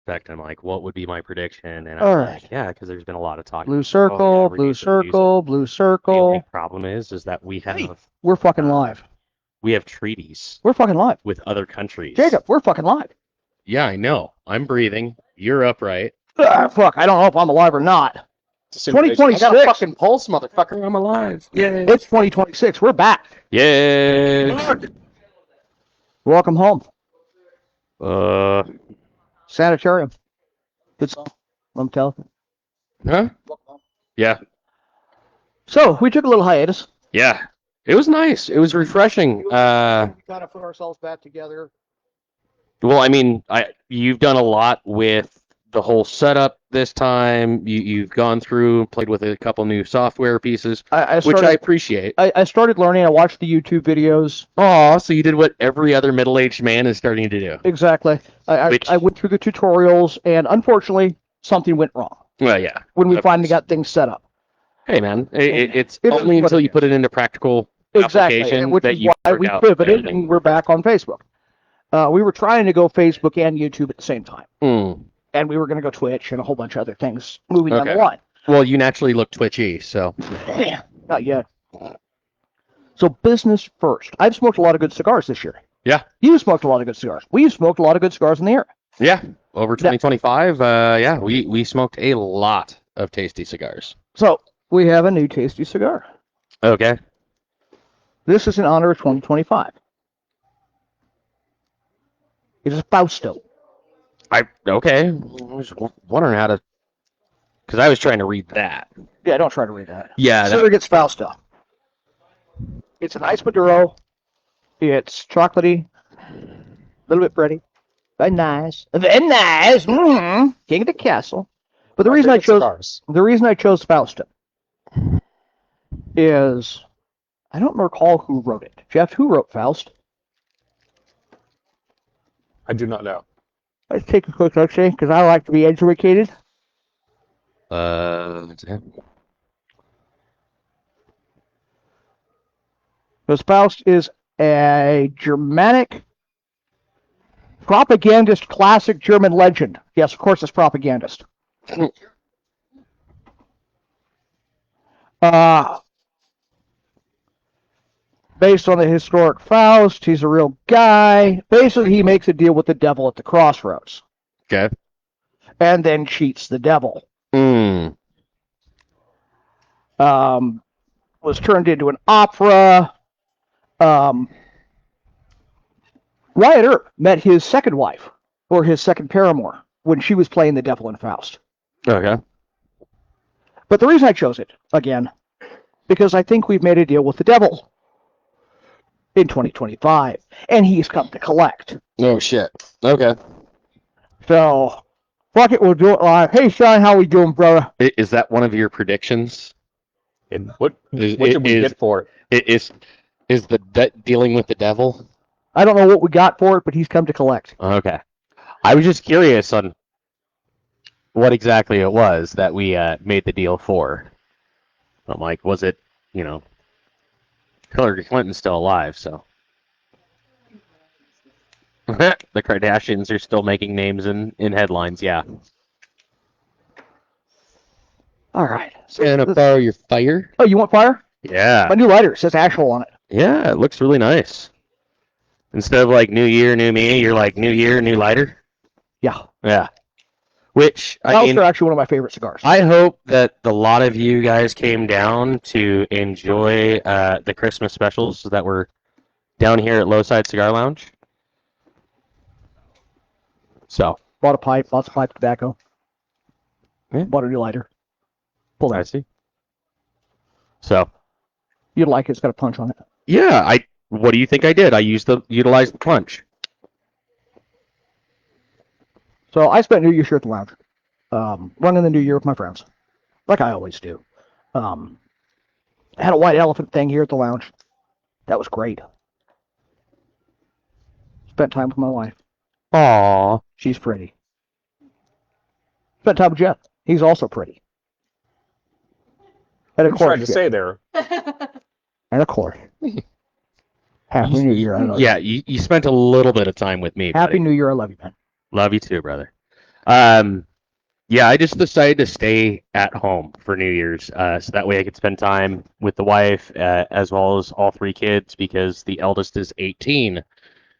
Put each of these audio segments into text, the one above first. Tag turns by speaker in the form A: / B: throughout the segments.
A: retrospect, I'm like, what would be my prediction? And
B: All
A: I'm
B: right.
A: like, yeah, because there's been a lot of talk.
B: Blue
A: Oh, yeah,
B: circle,
A: we're
B: blue
A: gonna do music.
B: circle, blue
A: The
B: circle.
A: only problem is that we have
B: We're fucking live.
A: treaties
B: We're fucking live.
A: with other countries.
B: Jacob, we're fucking live.
A: Yeah, I know. I'm breathing. You're upright.
B: Fuck, I don't know if I'm alive or not.
C: I got a
B: 2026.
C: fucking pulse, motherfucker. I'm alive. Yay.
B: It's 2026. We're back.
A: Yay!
B: Welcome home.
A: Sanitarium.
B: Good song. Let me tell you.
A: Huh? Yeah.
B: So, we took a little hiatus.
A: Yeah. It was nice. It was refreshing.
B: We kind of put ourselves back together.
A: Well, I mean, you've done a lot with the whole setup this time. You've gone through and played with a couple new software pieces, which I appreciate.
B: I started learning. I watched the YouTube videos.
A: Oh, so you did what every other middle-aged man is starting to do.
B: Exactly. I went through the tutorials, and unfortunately, something went wrong.
A: Well, yeah.
B: When we finally got things set up.
A: Hey, man, it's only until you put it into practical application
B: which
A: that
B: is
A: you
B: why we pivoted, and we're back on Facebook. We were trying to go Facebook and YouTube at the same time. And we were going to go Twitch and a whole bunch of other things moving down the line.
A: Well, you naturally look twitchy, so.
B: Not yet. So business first. I've smoked a lot of good cigars this year.
A: Yeah.
B: You smoked a lot of good cigars. We've smoked a lot of good cigars in the year.
A: Yeah. Over 2025, yeah, we smoked a lot of tasty cigars.
B: So we have a new tasty cigar.
A: Okay.
B: This is in honor of 2025. It is Fausto.
A: Okay. I was wondering how to, because I was trying to read that.
B: Yeah, don't try to read that.
A: Yeah.
B: Cigar gets Fausto. It's an ice Maduro. It's chocolatey, a little bit bready. Very nice. Very nice. Mm-hmm. King of the castle. But the reason I chose Fausto is I don't recall who wrote it. Jeff, who wrote Faust?
C: I do not know.
B: Let's take a quick look, see, because I like to be educated. Because Faust is a Germanic propagandist, classic German legend. Yes, of course, it's propagandist. Based on the historic Faust, he's a real guy. Basically, he makes a deal with the devil at the crossroads.
A: Okay.
B: And then cheats the devil. Was turned into an opera. Wyatt Earp met his second wife, or his second paramour, when she was playing the devil in Faust.
A: Okay.
B: But the reason I chose it, again, because I think we've made a deal with the devil in 2025, and he's come to collect.
A: Oh, shit. Okay.
B: So, fuck it, we'll do it live. Hey, Sean, how we doing, brother?
A: Is that one of your predictions?
C: And what did we get for it?
A: Is the dealing with the devil?
B: I don't know what we got for it, but he's come to collect.
A: Okay. I was just curious on what exactly it was that we made the deal for. I'm like, was it, Hillary Clinton's still alive, so. The Kardashians are still making names in headlines, yeah.
B: All right.
A: So can I borrow your fire?
B: Oh, you want fire?
A: Yeah.
B: My new lighter says actual on it.
A: Yeah, it looks really nice. Instead of like New Year, New Me, you're like New Year, New Lighter?
B: Yeah.
A: Yeah. Which,
B: Those are actually one of my favorite cigars.
A: I hope that a lot of you guys came down to enjoy the Christmas specials that were down here at Lowside Cigar Lounge. So.
B: Bought a pipe, lots of pipe tobacco.
A: Yeah.
B: Bought a new lighter. Pull that.
A: I see. So.
B: You'd like it. It's got a punch on it.
A: Yeah, what do you think I did? I utilized the punch.
B: So I spent New Year's here at the lounge, running the New Year with my friends, like I always do. I had a white elephant thing here at the lounge. That was great. Spent time with my wife.
A: Aww.
B: She's pretty. Spent time with Jeff. He's also pretty. And of
C: I'm
B: course,
C: trying to say there.
B: And of course, Happy New Year. I love
A: you. Yeah, you spent a little bit of time with me.
B: Happy
A: buddy.
B: New Year. I love you, man.
A: Love you too, brother. Yeah, I just decided to stay at home for New Year's, so that way I could spend time with the wife, as well as all three kids, because the eldest is 18,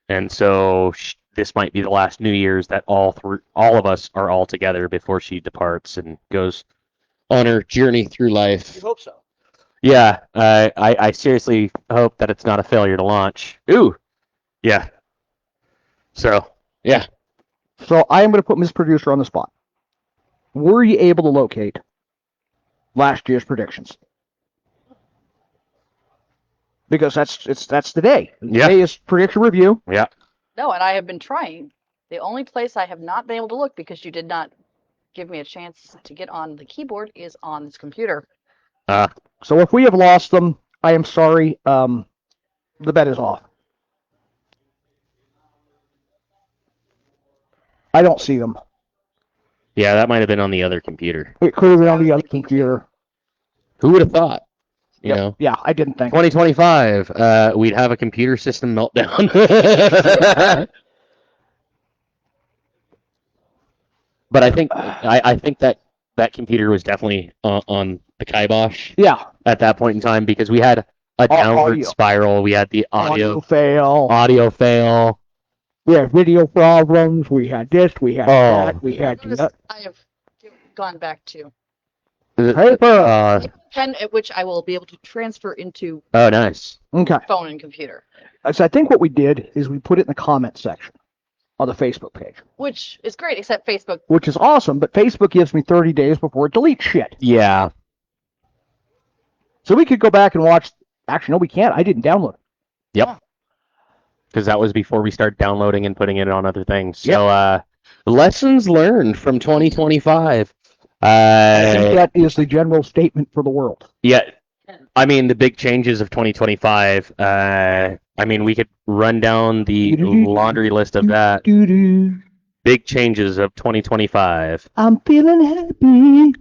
A: and so this might be the last New Year's that all of us are all together before she departs and goes on her journey through life.
B: You hope so.
A: Yeah, I seriously hope that it's not a failure to launch. Ooh, yeah. So, yeah.
B: So I am going to put Ms. Producer on the spot. Were you able to locate last year's predictions? Because that's today.
A: Yeah.
B: Today is prediction review.
A: Yeah.
D: No, and I have been trying. The only place I have not been able to look because you did not give me a chance to get on the keyboard is on this computer.
B: So if we have lost them, I am sorry. The bet is off. I don't see them.
A: Yeah, that might have been on the other computer.
B: It could have been on the other computer.
A: Who would have thought? You know?
B: Yeah, I didn't think.
A: 2025, we'd have a computer system meltdown. But I think that computer was definitely on the kibosh.
B: Yeah.
A: At that point in time, because we had a downward spiral, we had the audio fail.
B: We had video problems. We had this. We had that. We had that.
D: I have gone back to
B: paper.
D: pen at which I will be able to transfer into
A: nice.
B: Okay.
D: phone and computer.
B: So I think what we did is we put it in the comment section on the Facebook page.
D: Which is great, except Facebook.
B: Which is awesome, but Facebook gives me 30 days before it deletes shit.
A: Yeah.
B: So we could go back and watch. Actually, no, we can't. I didn't download it.
A: Yep. Because that was before we started downloading and putting it on other things. So, lessons learned from 2025.
B: I think that is the general statement for the world.
A: Yeah. I mean, the big changes of 2025. I mean, we could run down the laundry list of that. Big changes of 2025.
B: I'm feeling happy.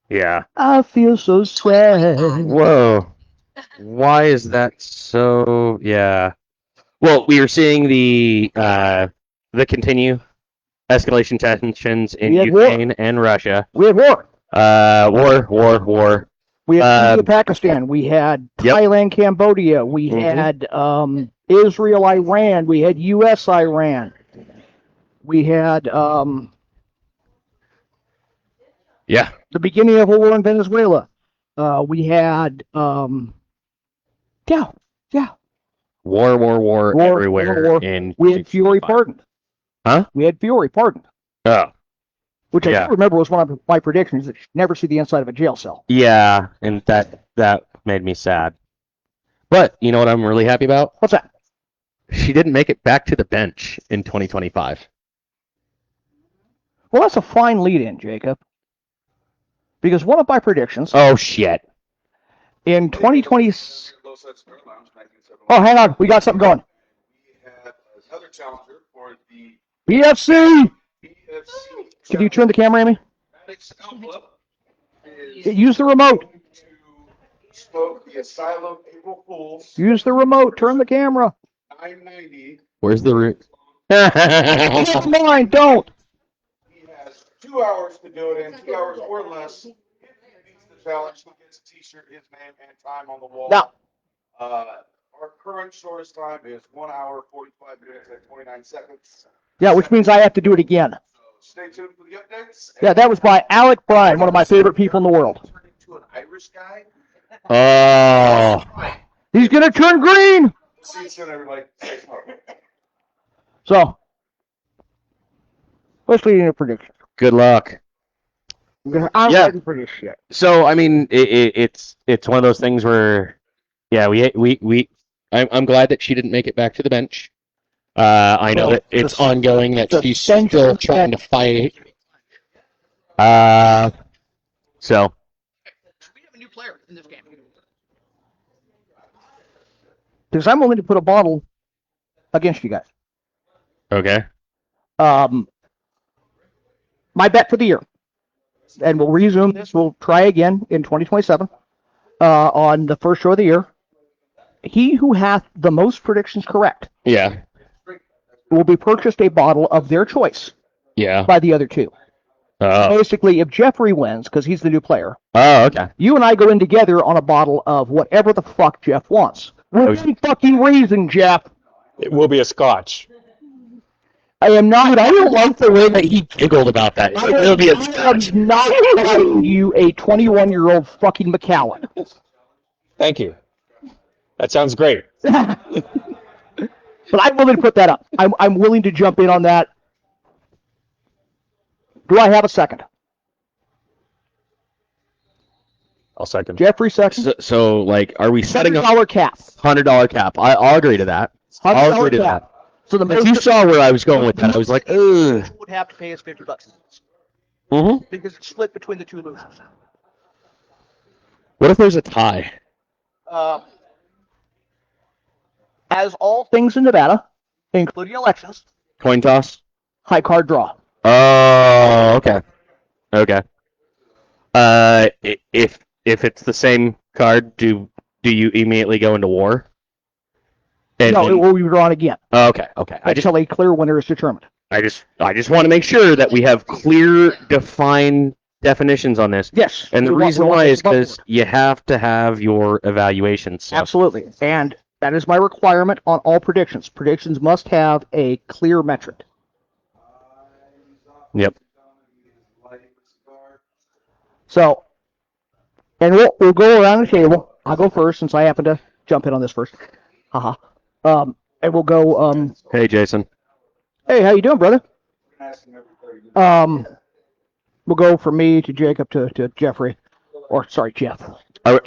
A: Yeah.
B: I feel so sweat.
A: Whoa. Why is that so? Yeah. Well, we are seeing the continue escalation tensions in Ukraine and Russia.
B: We had war.
A: War.
B: We had Pakistan. We had Thailand, Cambodia. We had Israel, Iran. We had U.S., Iran. We had the beginning of a war in Venezuela. We had
A: War everywhere.
B: We had Fury pardoned.
A: Huh?
B: We had Fury pardoned.
A: Oh.
B: Which I remember was one of my predictions, that she'd never see the inside of a jail cell.
A: Yeah, and that made me sad. But you know what I'm really happy about?
B: What's that?
A: She didn't make it back to the bench in 2025.
B: Well, that's a fine lead-in, Jacob. Because one of my predictions...
A: Oh, shit.
B: In 2020... Oh, hang on. We got something going.
E: We have another challenger for the
B: BFC! Can you turn the camera, Amy? Use the remote.
E: The Asylum April Fools.
B: Use the remote. Turn the camera.
E: 990.
A: Where's the root?
B: Never mind. Don't.
E: He has 2 hours to do it in 2 hours or less. If he beats the challenge, he gets a T-shirt, his name, and time on the wall.
B: Now,
E: our current shortest time is 1 hour 45 minutes and 29 seconds.
B: Yeah, which means I have to do it again.
E: Stay tuned for the updates.
B: Yeah, that was by Alec Bryan, one of my favorite people in the world.
E: Turning into an Irish guy.
A: Oh.
B: He's going to turn green.
E: See you soon, everybody.
B: So, let's lead into predictions.
A: Good luck.
B: I'm ready for this shit.
A: So, I mean, it's one of those things where, yeah, I'm glad that she didn't make it back to the bench. I know that it's ongoing, that she's still trying to fight. So.
B: We have a new player in this game. Because I'm willing to put a bottle against you guys.
A: Okay.
B: My bet for the year, and we'll resume this, we'll try again in 2027, on the first show of the year. He who hath the most predictions correct.
A: Yeah.
B: Will be purchased a bottle of their choice.
A: Yeah.
B: by the other two. Basically, if Jeffrey wins, because he's the new player,
A: okay.
B: you and I go in together on a bottle of whatever the fuck Jeff wants. Within fucking reason, Jeff.
C: It will be a scotch.
B: I am not.
A: Dude, I don't like the way that he giggled about that. It'll be a scotch.
B: I'm not buying you a 21-year-old fucking Macallan.
C: Thank you. That sounds great.
B: But I'm willing to put that up. I'm willing to jump in on that. Do I have a second?
C: I'll second.
B: Jeffrey second.
A: So like, are we setting a
B: $100 cap?
A: $100 cap? I'll agree to that. I'll agree to that.
B: So the
A: If you saw where I was going with that, I was like, ugh.
B: would have to pay us $50
A: Mm-hmm.
B: because it's split between the two losers.
A: What if there's a tie?
B: As all things in Nevada, including elections,
A: Coin toss?
B: high card draw.
A: Oh, okay. Okay. If it's the same card, do you immediately go into war?
B: No, it will be drawn again
A: Okay.
B: until a clear winner is determined.
A: I just want to make sure that we have clear, defined definitions on this.
B: Yes.
A: And the reason why is because you have to have your evaluations. So.
B: Absolutely. And that is my requirement on all predictions. Predictions must have a clear metric.
A: Yep.
B: So, and we'll go around the table. I'll go first since I happen to jump in on this first. Haha. And we'll go.
A: Hey, Jason.
B: Hey, how you doing, brother? We'll go from me to Jacob to Jeffrey, or sorry, Jeff.
A: Don't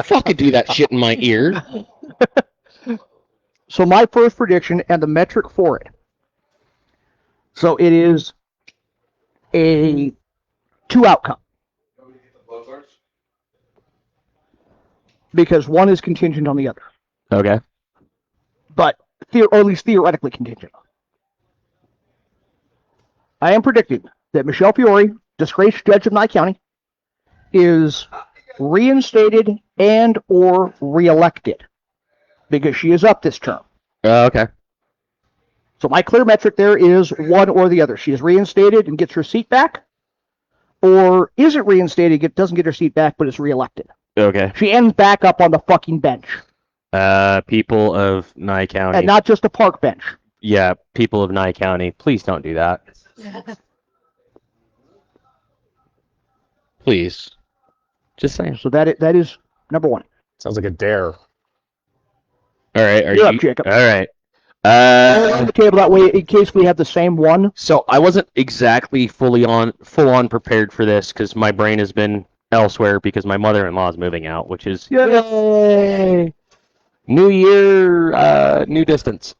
A: fucking do that shit in my ear.
B: So my first prediction and the metric for it. So it is a 2 outcome. Because one is contingent on the other.
A: Okay.
B: But, or at least theoretically contingent. I am predicting that Michelle Fiore, disgraced judge of Nye County, is reinstated and or reelected. Because she is up this term.
A: Okay.
B: So my clear metric there is one or the other. She is reinstated and gets her seat back, or isn't reinstated, doesn't get her seat back, but is reelected.
A: Okay.
B: She ends back up on the fucking bench.
A: People of Nye County.
B: And not just a park bench.
A: Yeah, people of Nye County, please don't do that. Please. Just saying.
B: So that is number one.
C: Sounds like a dare.
A: All right. Are
B: You're
A: you
B: up, Jacob.
A: All right.
B: On the table that way in case we have the same one.
A: So I wasn't exactly full on prepared for this because my brain has been elsewhere because my mother-in-law is moving out, which is yay! New year, new distance.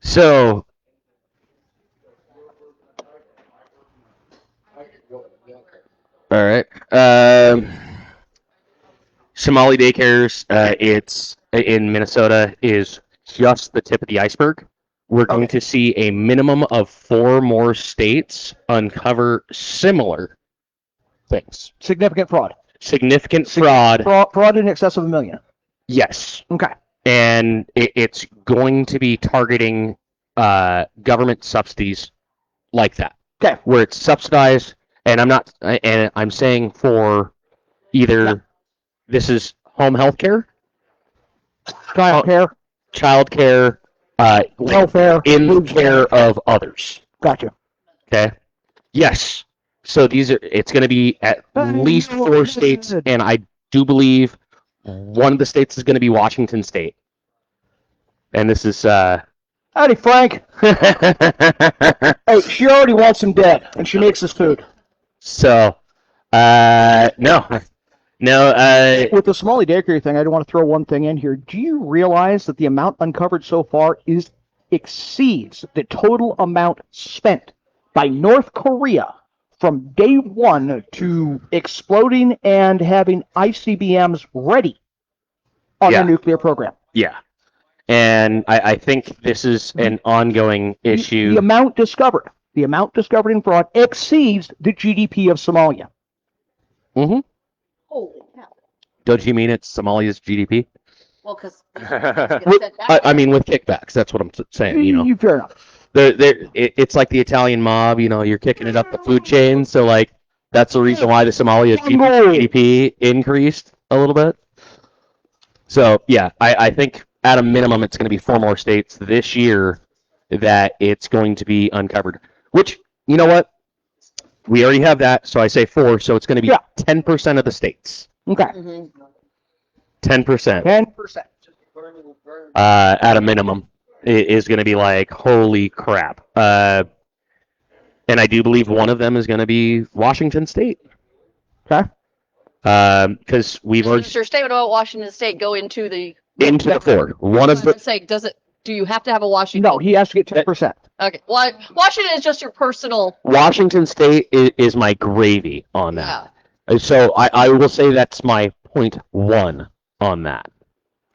A: So all right. Somali daycares. It's in Minnesota is just the tip of the iceberg. We're going to see a minimum of 4 more states uncover similar things.
B: Significant fraud.
A: Significant fraud.
B: Fraud in excess of $1 million.
A: Yes.
B: Okay.
A: And it's going to be targeting government subsidies like that.
B: Okay.
A: Where it's subsidized, and I'm saying for either this is home health care, child care,
B: welfare,
A: in care of others.
B: Gotcha.
A: Okay. Yes. So it's going to be at least 4 states, and I do believe one of the states is going to be Washington State. And this is
B: Howdy, Frank. Hey, she already wants him dead, and she makes us food.
A: So, no.
B: With the Somali daycare thing, I do want to throw one thing in here. Do you realize that the amount uncovered so far exceeds the total amount spent by North Korea from day one to exploding and having ICBMs ready on their nuclear program?
A: Yeah. And I think this is an ongoing issue.
B: The amount discovered in fraud exceeds the GDP of Somalia.
A: Mm-hmm.
D: Holy cow.
A: Don't you mean it's Somalia's GDP?
D: Well, because
A: I mean, with kickbacks, that's what I'm saying. You know,
B: Fair enough.
A: it's like the Italian mob. You know, you're kicking it up the food chain. So like, that's the reason why the Somalia GDP increased a little bit. So yeah, I think at a minimum it's going to be 4 more states this year that it's going to be uncovered. Which, you know what? We already have that, so I say 4. So it's going to be 10% of the states.
B: Okay.
A: 10%.
B: 10%.
A: At a minimum is going to be like, holy crap. And I do believe one of them is going to be Washington State.
B: Okay.
A: Because we've already
D: Mr. Statement about Washington State go into the
A: 4. One of the
D: say, do you have to have a Washington?
B: No, he has to get 10%.
D: Okay. Well, Washington is just your personal.
A: Washington State is my gravy on that. So I will say that's my 0.1 on that.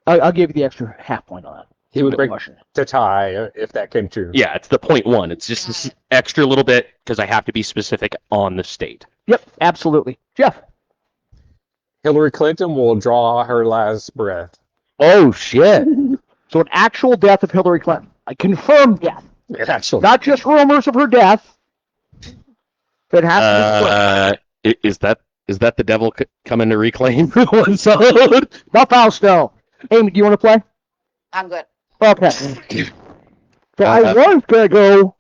B: I'll give you the extra half point on that.
C: He would break the tie if that came true.
A: Yeah, it's the 0.1. It's just this extra little bit because I have to be specific on the state.
B: Yep, absolutely. Jeff.
C: Hillary Clinton will draw her last breath.
A: Oh, shit.
B: So an actual death of Hillary Clinton. A confirmed death.
C: Actually,
B: Not just rumors of her death. It has to
A: be is that the devil coming to reclaim one side?
B: Not Fausto. Amy, do you want to play?
D: I'm good.
B: Okay. So I was going to go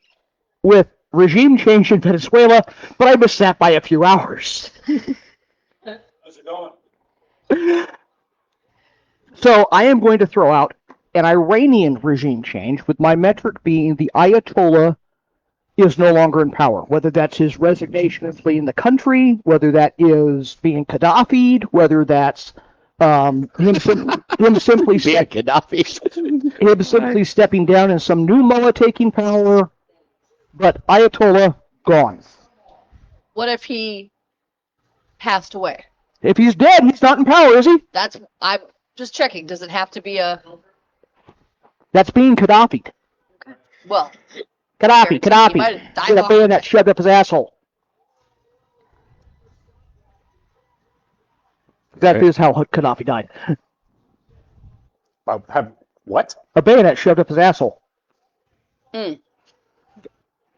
B: with regime change in Venezuela, but I missed that by a few hours.
E: How's it going?
B: So I am going to throw out an Iranian regime change, with my metric being the Ayatollah is no longer in power. Whether that's his resignation and fleeing the country, whether that is being Gaddafi'd, whether that's him simply stepping down and some new mullah taking power, but Ayatollah gone.
D: What if he passed away?
B: If he's dead, he's not in power, is he?
D: I'm just checking. Does it have to be a?
B: That's being Gaddafi'd.
D: Well,
B: Gaddafi.
D: He might have died
B: With a bayonet shoved up his asshole. That is how Gaddafi died.
C: What?
B: A bayonet shoved up his asshole. Being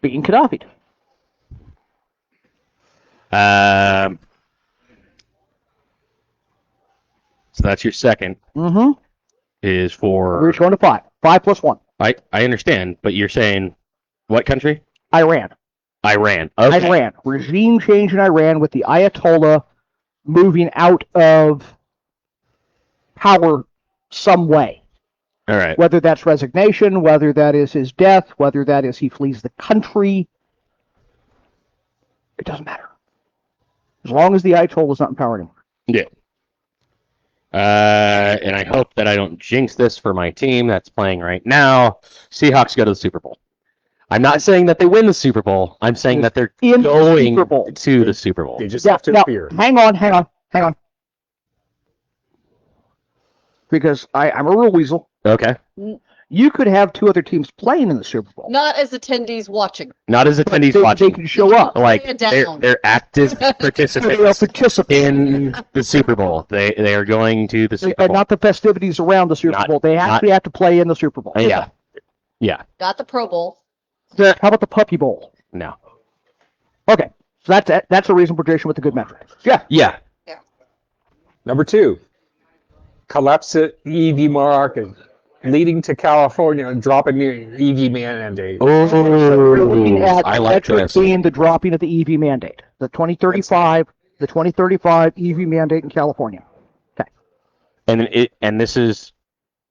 B: Gaddafi.
A: So that's your second.
B: Mm-hmm.
A: Is for.
B: We're going to 5. 5 plus 1.
A: I understand, but you're saying what country?
B: Iran.
A: Iran. Okay.
B: Iran. Regime change in Iran with the Ayatollah moving out of power some way.
A: All right.
B: Whether that's resignation, whether that is his death, whether that is he flees the country. It doesn't matter. As long as the Ayatollah is not in power anymore.
A: Yeah. And I hope that I don't jinx this for my team that's playing right now. Seahawks go to the Super Bowl. I'm not saying that they win the Super Bowl. I'm saying that they're going to the Super Bowl.
C: They just have to appear.
B: Hang on. Because I'm a real weasel.
A: Okay.
B: You could have 2 other teams playing in the Super Bowl.
D: Not as attendees watching.
A: Not as attendees watching.
B: They can show up.
A: Like they're active participants in the Super Bowl. They are going to the Super Bowl.
B: And not the festivities around the Super Bowl. They actually have to play in the Super Bowl.
A: Yeah.
D: Got the Pro Bowl.
B: How about the Puppy Bowl?
A: No.
B: Okay. So that's a reasonable prediction with a good metric.
A: Yeah.
C: Number 2. Collapse the EV market, leading to California dropping the EV mandate.
A: I like this.
B: Being the dropping of the EV mandate, the 2035 EV mandate in California. Okay.
A: And this is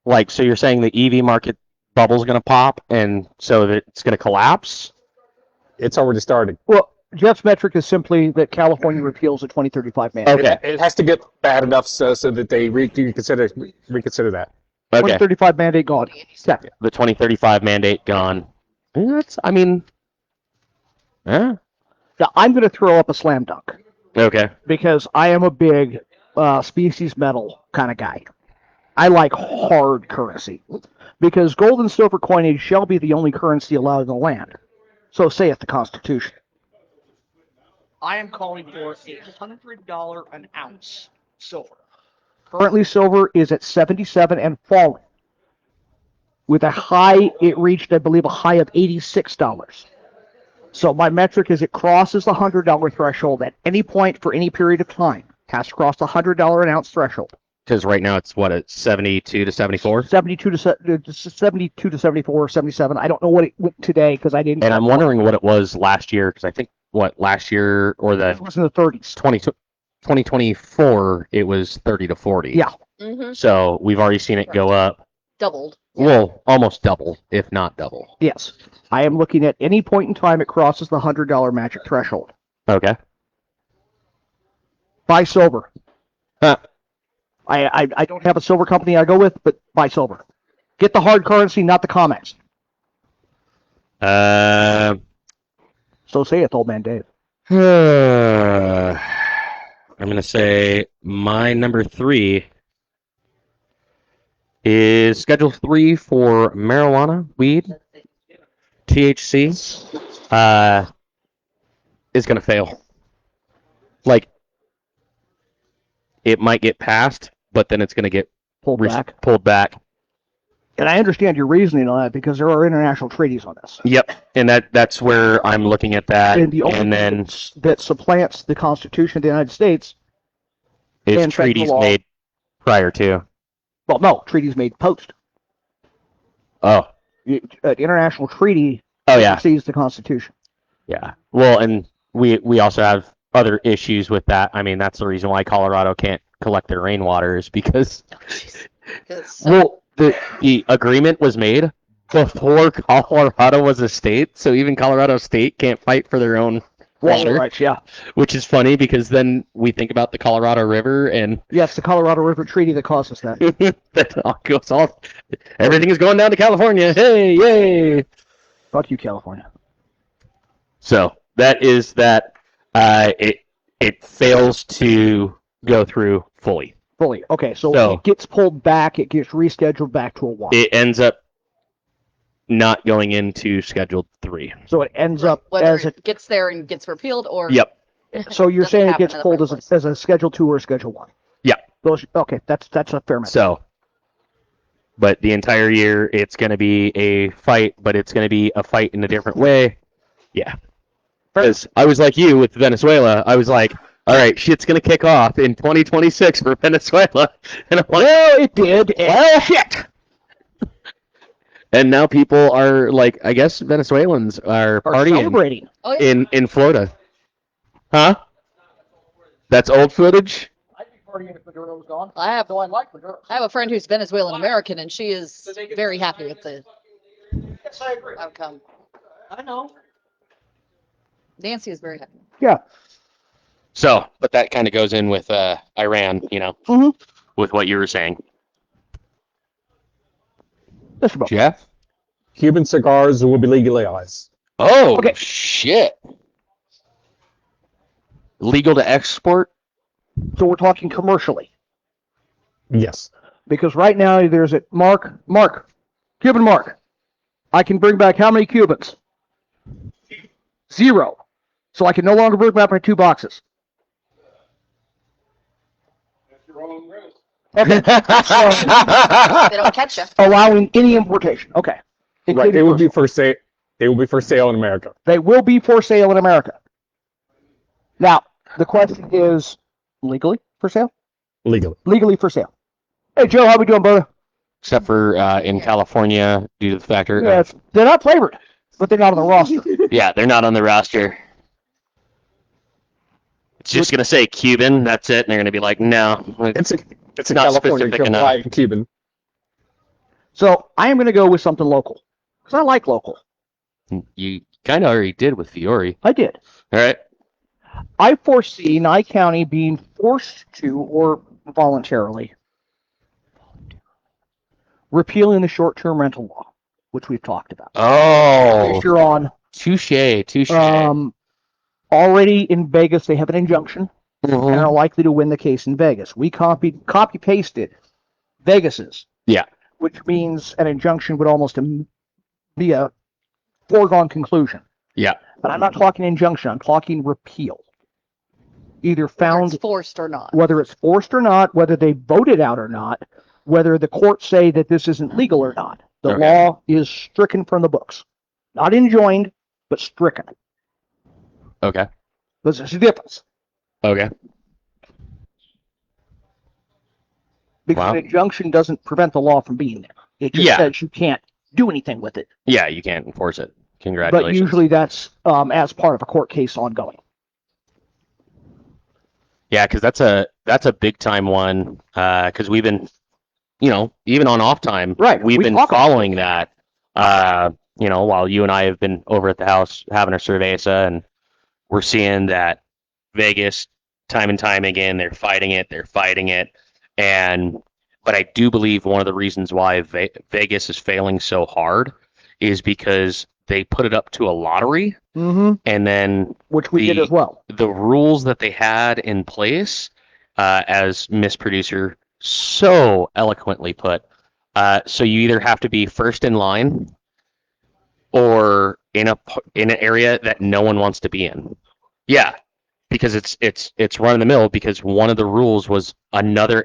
A: like, so you're saying the EV market bubble's going to pop, and so that it's going to collapse?
C: It's already started.
B: Well, Jeff's metric is simply that California repeals the 2035 mandate.
A: Okay.
C: It has to get bad enough so that they reconsider that.
A: Okay.
B: 2035 mandate gone. Yeah.
A: The 2035 mandate gone. Yeah,
B: Now, I'm going to throw up a slam dunk.
A: Okay.
B: Because I am a big species metal kind of guy. I like hard currency. Because gold and silver coinage shall be the only currency allowed in the land. So saith the Constitution. I am calling for $100 an ounce silver. Currently, silver is at 77 and falling. With a high, it reached, I believe, a high of $86. So my metric is it crosses the $100 threshold at any point for any period of time. Has to cross the $100 an ounce threshold.
A: Because right now it's what, it's 72 to 74?
B: 72 to 74, 77. I don't know what it went today because I didn't.
A: And I'm wondering what it was last year, because I think last year or
B: It was in the 30s.
A: 2024 it was 30 to 40.
B: Yeah.
D: Mm-hmm.
A: So we've already seen it go up.
D: Doubled.
A: Well, almost double, if not double.
B: Yes. I am looking at any point in time it crosses the $100 magic threshold.
A: Okay.
B: Buy silver.
A: Huh.
B: I don't have a silver company I go with, but buy silver. Get the hard currency, not the comments.
A: I'm
B: So saith old man Dave.
A: gonna say my number 3 is Schedule 3 for marijuana, weed, THC. Is gonna fail. Like, it might get passed, but then it's gonna get
B: Pull back.
A: pulled back.
B: And I understand your reasoning on that because there are international treaties on this.
A: Yep, and that's where I'm looking at that,
B: And the only
A: and then
B: that supplants the Constitution of the United States.
A: is
B: and federal
A: treaties
B: law.
A: made prior to.
B: Well, no, treaties made post.
A: Oh,
B: An international treaty
A: oh yeah,
B: supersedes the Constitution.
A: yeah. Well, and we also have other issues with that. I mean, that's the reason why Colorado can't collect their rainwater is because well, the agreement was made before Colorado was a state, so even Colorado State can't fight for their own water,
B: Right, yeah.
A: which is funny because then we think about the Colorado River and
B: Yes, the Colorado River Treaty that caused us that.
A: that all goes all. Everything is going down to California. Hey, yay!
B: Fuck you, California.
A: So that is that. It fails to go through fully.
B: Fully. Okay, so
A: So-
B: it gets pulled back, it gets rescheduled back to a one.
A: It ends up not going into Scheduled 3.
B: So it ends up
D: Whether
B: as a.
D: it gets there and gets repealed or
A: Yep.
B: So you're
D: doesn't
B: saying it
D: happen
B: gets
D: in the
B: pulled
D: first
B: as
D: place.
B: a Schedule 2 or a Schedule 1?
A: Yeah.
B: Those, okay, that's a fair measure.
A: So, but the entire year it's going to be a fight, but it's going to be a fight in a different way. Yeah. Because I was like you with Venezuela. I was like, all right, shit's going to kick off in 2026 for Venezuela. And I'm like,
B: Well, it did. Well, shit.
A: and now people are like, I guess Venezuelans are
B: Are
A: partying
B: celebrating.
D: Oh, yeah.
A: in Florida. Huh? That's old footage?
B: I'd be partying if Maduro was gone.
D: I have
B: I like Maduro.
D: I have a friend who's Venezuelan American, and she is very happy with the
B: Yes, I agree.
D: outcome.
B: I know.
D: Nancy is very happy.
B: Yeah.
A: So, but that kind of goes in with Iran,
B: Mhm.
A: with what you were saying.
B: Just about.
A: Jeff?
C: Cuban cigars will be legalized.
A: Oh,
B: Okay.
A: shit. Legal to export?
B: So we're talking commercially.
C: Yes.
B: Because right now there's a Cuban Mark. I can bring back how many Cubans? 0. So I can no longer bring back my 2 boxes.
E: That's your own risk.
B: Okay.
D: They don't catch you.
B: Allowing any importation. Okay.
C: Right.
B: Including
C: They will be
B: personal.
C: for sale. They will be for sale in America.
B: They will be for sale in America. Now, the question is legally for sale?
C: Legally.
B: Legally for sale. Hey, Joe, how we doing, brother?
A: Except for in California, due to the factor.
B: Yeah, they're not flavored, but they're not on the roster.
A: Yeah, they're not on the roster. It's just going to say Cuban, that's it. And they're going to be like, no.
C: It's a
A: Not
C: California
A: specific enough.
C: Hawaiian Cuban.
B: So I am going to go with something local because I like local.
A: You kind of already did with Fiore.
B: I did.
A: All right.
B: I foresee Nye County being forced to, or voluntarily, repealing the short-term rental law, which we've talked about.
A: Oh,
B: Based on
A: touche.
B: already in Vegas, they have an injunction and
A: Mhm.
B: are likely to win the case in Vegas. We copy pasted Vegas's.
A: Yeah.
B: Which means an injunction would almost be a foregone conclusion.
A: Yeah.
B: But I'm not talking injunction. I'm talking repeal. either
D: Whether
B: found,
D: it's forced or not.
B: whether it's forced or not, whether they voted out or not, whether the courts say that this isn't legal or not. The
A: Okay.
B: law is stricken from the books. Not enjoined, but stricken.
A: Okay.
B: Because there's a difference.
A: Okay.
B: Because
A: Wow.
B: an injunction doesn't prevent the law from being there. It just
A: Yeah.
B: says you can't do anything with it.
A: Yeah, you can't enforce it.
B: But
A: Congratulations.
B: usually that's as part of a court case ongoing.
A: Yeah, because that's a big time one. Because we've been, even on off time,
B: Right,
A: we've
B: we
A: been
B: talk about
A: following that. While you and I have been over at the house having a cerveza, and we're seeing that Vegas, time and time again, they're fighting it, but I do believe one of the reasons why Vegas is failing so hard is because they put it up to a lottery,
B: Mm-hmm.
A: and then
B: Which we did as well.
A: the rules that they had in place, as Miss Producer so eloquently put, so you either have to be first in line or in an area that no one wants to be in. Yeah, because it's run of the mill. Because one of the rules was another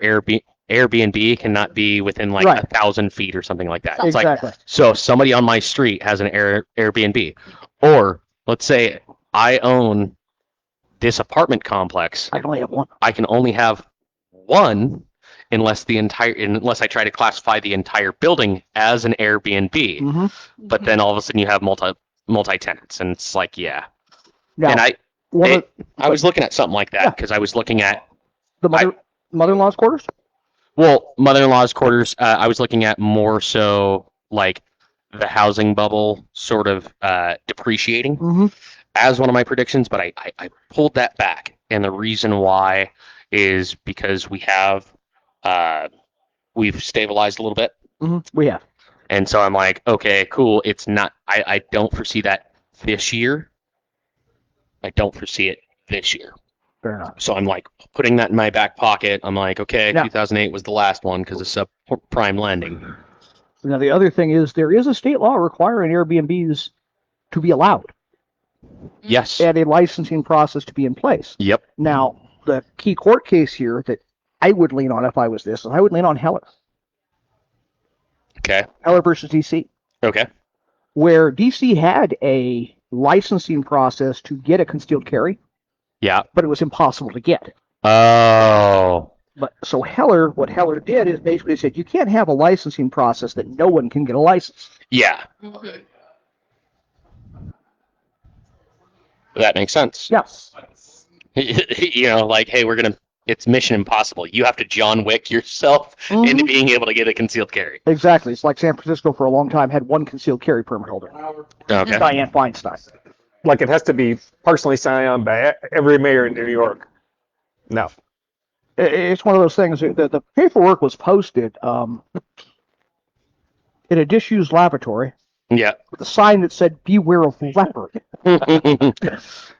A: Airbnb cannot be within like
B: Right.
A: 1,000 feet or something like that. It's like,
B: Exactly.
A: so if somebody on my street has an Airbnb, or let's say I own this apartment complex,
B: I can only have one.
A: I can only have one unless I try to classify the entire building as an Airbnb.
B: Mm-hmm.
A: But then all of a sudden you have multi tenants, and it's like, yeah.
B: Now,
A: And
B: one of
A: I was looking at something like
B: Yeah.
A: that because I was looking at,
B: the mother-in-law's quarters.
A: well, mother-in-law's quarters. I was looking at more so like the housing bubble sort of depreciating
B: Mm-hmm.
A: as one of my predictions, but I pulled that back, and the reason why is because we've stabilized a little bit,
B: Mm-hmm. We have.
A: and so I'm like, okay, cool. It's not. I don't foresee that this year. I don't foresee it this year.
B: Fair enough.
A: So I'm like putting that in my back pocket. I'm like, okay,
B: Yeah.
A: 2008 was the last one because of subprime lending.
B: Now the other thing is there is a state law requiring Airbnbs to be allowed
A: Yes.
B: and a licensing process to be in place.
A: Yep.
B: Now the key court case here that I would lean on if I was this, is I would lean on Heller.
A: Okay.
B: Heller versus DC,
A: Okay.
B: where DC had a licensing process to get a concealed carry,
A: Yeah.
B: but it was impossible to get.
A: Oh.
B: But so what Heller did is basically said you can't have a licensing process that no one can get a license.
A: Yeah.
D: Mhm.
A: That makes sense.
B: Yes.
A: Like, hey, it's Mission Impossible. You have to John Wick yourself into
B: Mhm.
A: being able to get a concealed carry.
B: Exactly. It's like San Francisco for a long time had one concealed carry permit holder,
A: Okay.
B: Dianne Feinstein.
C: Like it has to be personally signed by every mayor in New York. No.
B: It's one of those things. The paperwork was posted in a disused lavatory
A: Yeah.
B: with a sign that said "Beware of leopard."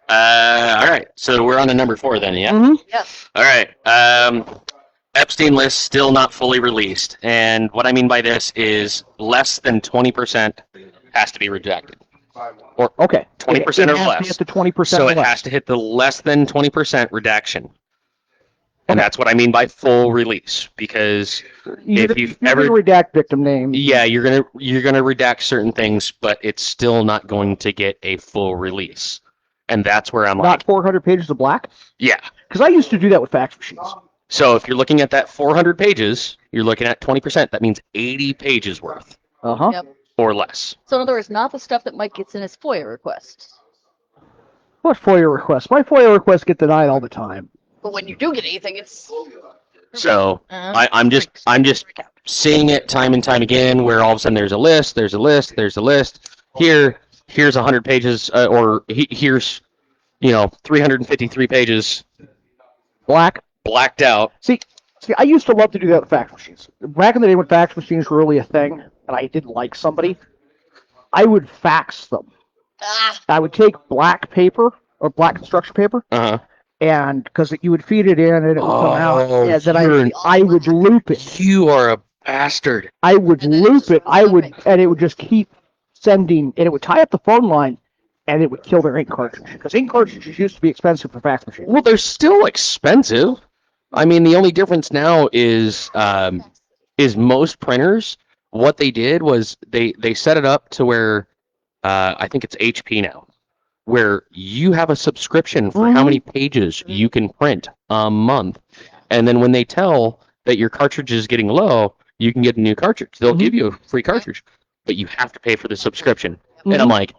A: All right. So we're on to number 4 then, yeah?
B: Mhm.
D: Yes.
A: All right. Epstein list still not fully released. And what I mean by this is less than 20% has to be redacted. Or
B: Okay.
A: 20% or
B: It has to
A: less.
B: hit the 20%
A: So
B: or
A: it
B: less.
A: has to hit the less than 20% redaction. And
B: Okay.
A: that's what I mean by full release. Because if you've
B: you're
A: ever-
B: gonna redact victim name.
A: yeah, you're gonna redact certain things, but it's still not going to get a full release. And that's where I'm
B: Not
A: like,
B: 400 pages of black.
A: yeah.
B: Because I used to do that with fax machines.
A: So if you're looking at that 400 pages, you're looking at 20%. That means 80 pages worth
B: Uh-huh.
D: Yep.
A: or less.
D: So in other words, not the stuff that Mike gets in his FOIA requests.
B: What FOIA requests? My FOIA requests get denied all the time.
D: But when you do get anything, it's
A: So I'm just seeing it time and time again where all of a sudden there's a list. Here's 100 pages, or here's 353 pages
B: Black.
A: blacked out.
B: See, I used to love to do that with fax machines. Back in the day when fax machines were really a thing, and I didn't like somebody, I would fax them. I would take black paper or black construction paper,
A: Uh-huh.
B: and because you would feed it in and it would come out,
A: Oh,
B: and then
A: you're
B: I would loop it.
A: You are a bastard.
B: I would
D: And then
B: loop
D: just
B: it.
D: something.
B: And it would just keep sending, and it would tie up the phone line. and it would kill their ink cartridge because ink cartridges used to be expensive for fax machines.
A: Well, they're still expensive. I mean, the only difference now is most printers. What they did was they set it up to where I think it's HP now, where you have a subscription for how many pages you can print a month, and then when they tell that your cartridge is getting low, you can get a new cartridge. They'll give you a free cartridge, but you have to pay for the subscription. And I'm like,